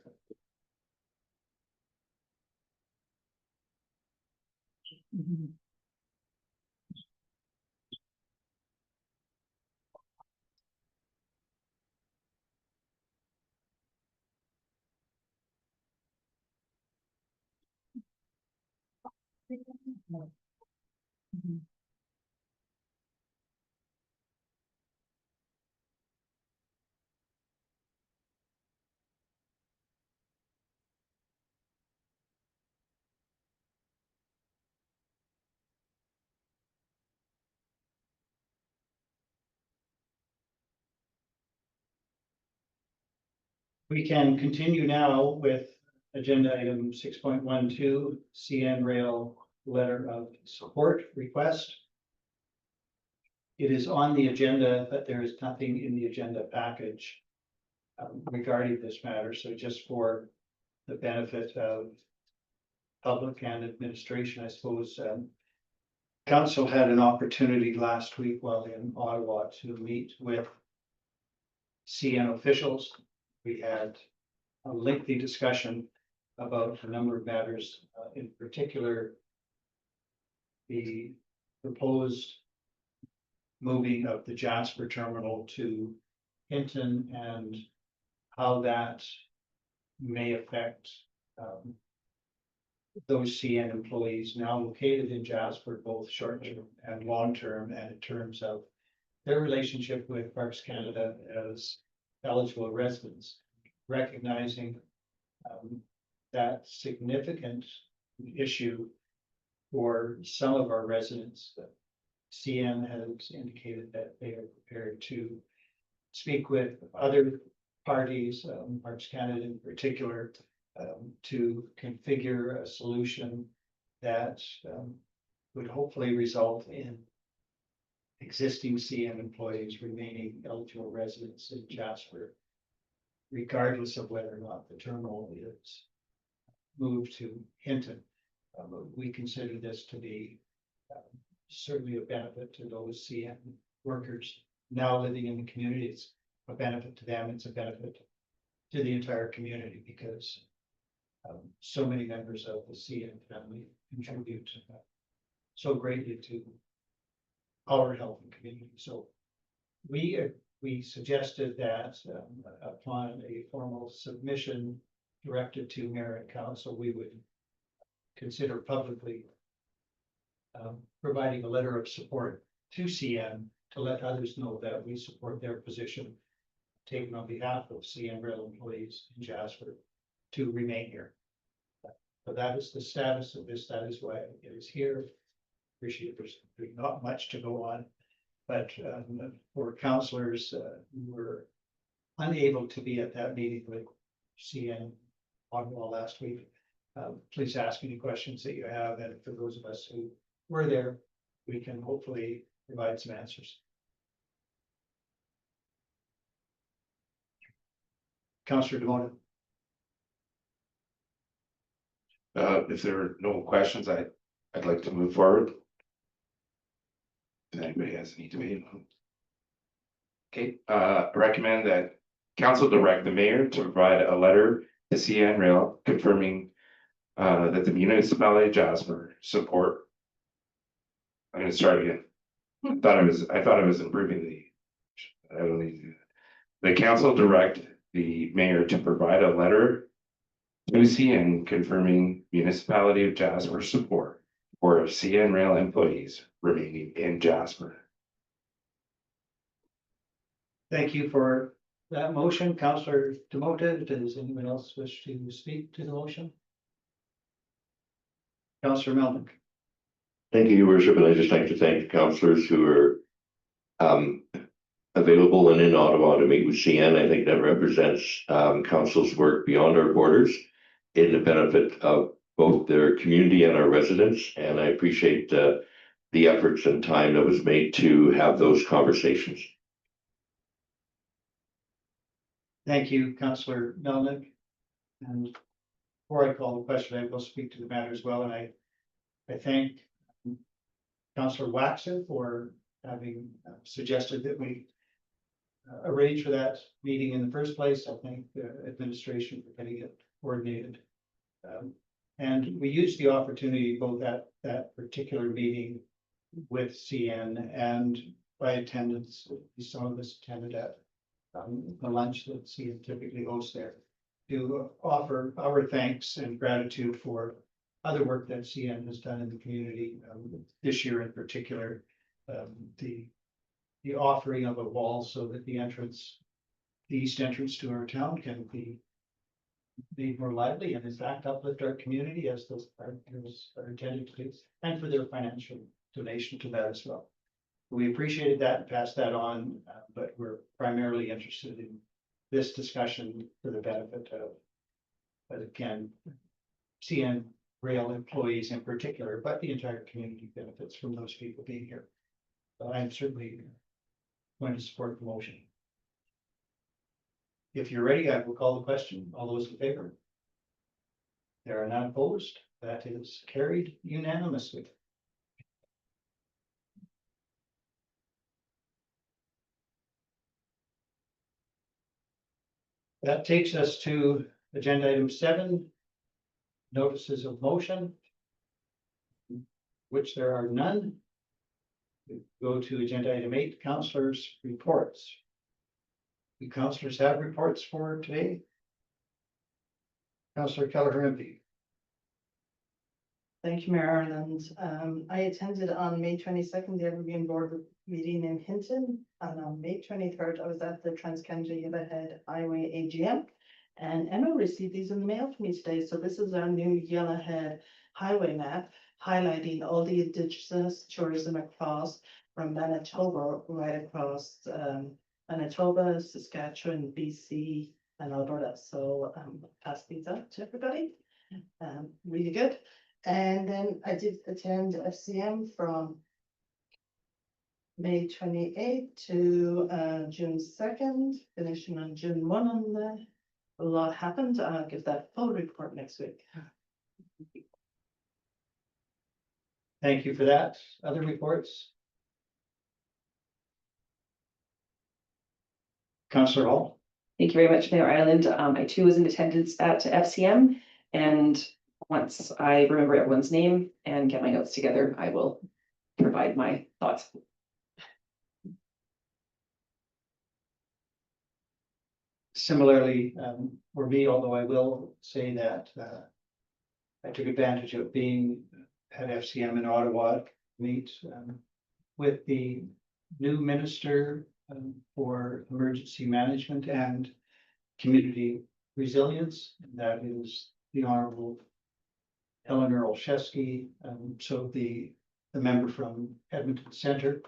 We can continue now with agenda item 6.12, CN Rail letter of support request. It is on the agenda, but there is nothing in the agenda package regarding this matter. So just for the benefit of public and administration, I suppose council had an opportunity last week while in Ottawa to meet with CN officials. We had a lengthy discussion about a number of matters, in particular, the proposed moving of the Jasper terminal to Hinton and how that may affect those CN employees now located in Jasper, both short-term and long-term, and in terms of their relationship with Parks Canada as eligible residents, recognizing that significant issue for some of our residents. CN has indicated that they are prepared to speak with other parties, Parks Canada in particular, to configure a solution that would hopefully result in existing CN employees remaining eligible residents in Jasper, regardless of whether or not the terminal is moved to Hinton. We consider this to be certainly a benefit to those CN workers now living in the community. It's a benefit to them. It's a benefit to the entire community because so many members of the CN family contribute so greatly to our health and community. So we suggested that upon a formal submission directed to mayor and council, we would consider publicly providing a letter of support to CN to let others know that we support their position taken on behalf of CN rail employees in Jasper to remain here. So that is the status of this. That is why it is here. Appreciate there's not much to go on, but for councillors who were unable to be at that meeting with CN Ottawa last week. Please ask any questions that you have, and for those of us who were there, we can hopefully provide some answers. Councillor Demona. If there are no questions, I'd like to move forward. If anybody has any debate. Okay, recommend that council direct the mayor to provide a letter to CN Rail confirming that the municipality of Jasper support. I'm gonna start again. I thought I was improving the. I don't need to do that. The council direct the mayor to provide a letter to CN confirming municipality of Jasper support for CN Rail employees remaining in Jasper. Thank you for that motion, Councillor Demota. Does anyone else wish to speak to the motion? Councillor Melnick. Thank you, Your Worship, and I'd just like to thank the councillors who are available and in Ottawa to meet with CN. I think that represents council's work beyond our borders in the benefit of both their community and our residents, and I appreciate the efforts and time that was made to have those conversations. Thank you, Councillor Melnick. And before I call the question, I will speak to the matter as well, and I thank Councillor Waxer for having suggested that we arrange for that meeting in the first place. I thank the administration for getting it coordinated. And we used the opportunity both at that particular meeting with CN and by attendance. Some of us attended at the lunch that CN typically hosts there, to offer our thanks and gratitude for other work that CN has done in the community, this year in particular. The offering of a wall so that the east entrance to our town can be made more lively and in fact uplift our community as those partners are intended to do, and for their financial donation to that as well. We appreciated that and passed that on, but we're primarily interested in this discussion for the benefit of, again, CN Rail employees in particular, but the entire community benefits from those people being here. So I'm certainly going to support the motion. If you're ready, I will call the question. All those in favor? There are none opposed. That is carried unanimously. That takes us to agenda item 7, notices of motion, which there are none. We go to agenda item 8, councillors' reports. Do councillors have reports for today? Councillor Kelleher-Empey. Thank you, Mayor Ireland. I attended on May 22nd, the Evergreen Board meeting in Hinton, and on May 23rd, I was at the Trans-Canada Yellowhead Highway AGM. And Emma received these in the mail for me today. So this is our new Yellowhead Highway map, highlighting all the Indigenous tourism across from Manitoba right across Manitoba, Saskatchewan, BC, and Alberta. So pass these out to everybody. Really good. And then I did attend FCM from May 28th to June 2nd, finishing on June 1 on the. A lot happened. I'll give that full report next week. Thank you for that. Other reports? Councillor Hall. Thank you very much, Mayor Ireland. I too was in attendance at FCM, and once I remember everyone's name and get my notes together, I will provide my thoughts. Similarly, for me, although I will say that I took advantage of being at FCM in Ottawa to meet with the new minister for emergency management and community resilience. And that is the Honorable Eleanor Olszewski, so the member from Edmonton Centre.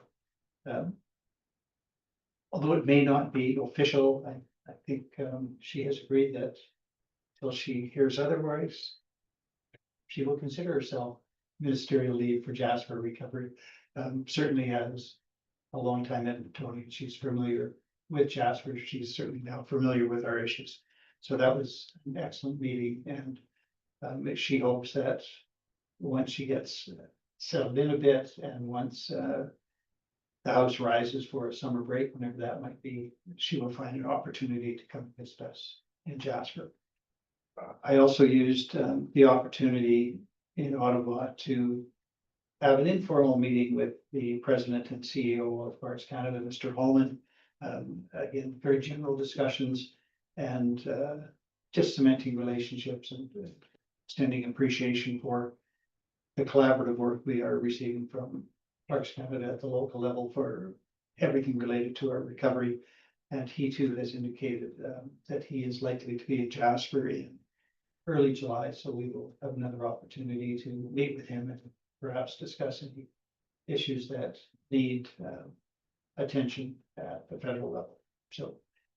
Although it may not be official, I think she has agreed that till she hears otherwise, she will consider herself ministerial lead for Jasper Recovery. Certainly has a long time at Tony. She's familiar with Jasper. She's certainly now familiar with our issues. So that was an excellent meeting, and she hopes that once she gets settled in a bit and once the house rises for a summer break, whenever that might be, she will find an opportunity to come visit us in Jasper. I also used the opportunity in Ottawa to have an informal meeting with the president and CEO of Parks Canada, Mr. Holman. Again, very general discussions and just cementing relationships and extending appreciation for the collaborative work we are receiving from Parks Canada at the local level for everything related to our recovery. And he too has indicated that he is likely to be in Jasper in early July, so we will have another opportunity to meet with him and perhaps discuss any issues that need attention at the federal level. So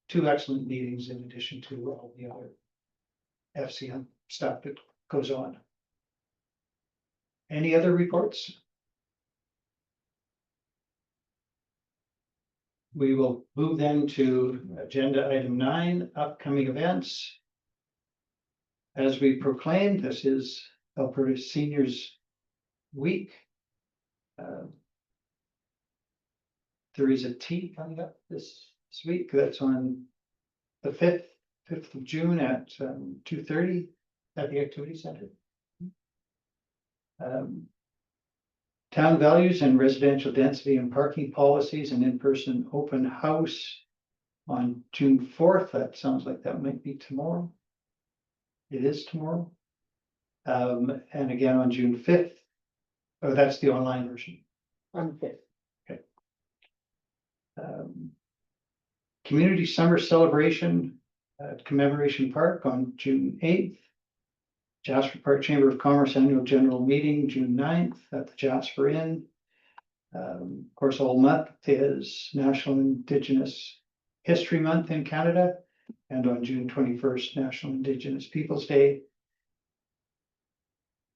2 excellent meetings in addition to all the other FCM stuff that goes on. Any other reports? We will move then to agenda item 9, upcoming events. As we proclaimed, this is Alberta Seniors Week. There is a tea coming up this week. That's on the 5th of June at 2:30 at the Activity Center. Town values and residential density and parking policies, and in-person open house on June 4th. That sounds like that might be tomorrow. It is tomorrow. And again on June 5th. Oh, that's the online version. On the 5th. Okay. Community Summer Celebration at Commemoration Park on June 8th. Jasper Park Chamber of Commerce Annual General Meeting, June 9th at the Jasper Inn. Of course, all month is National Indigenous History Month in Canada, and on June 21st, National Indigenous Peoples Day.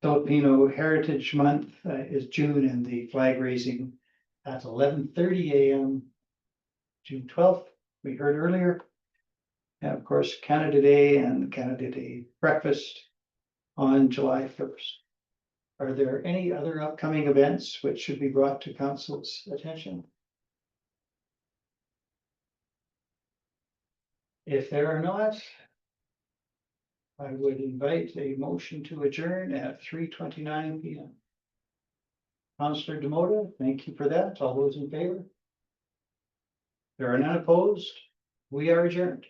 Filipino Heritage Month is June, and the flag raising at 11:30 a.m. June 12th, we heard earlier. And of course, Canada Day and Canada Day breakfast on July 1st. Are there any other upcoming events which should be brought to council's attention? If there are not, I would invite a motion to adjourn at 3:29 p.m. Councillor Demoda, thank you for that. All those in favor? There are none opposed. We are adjourned.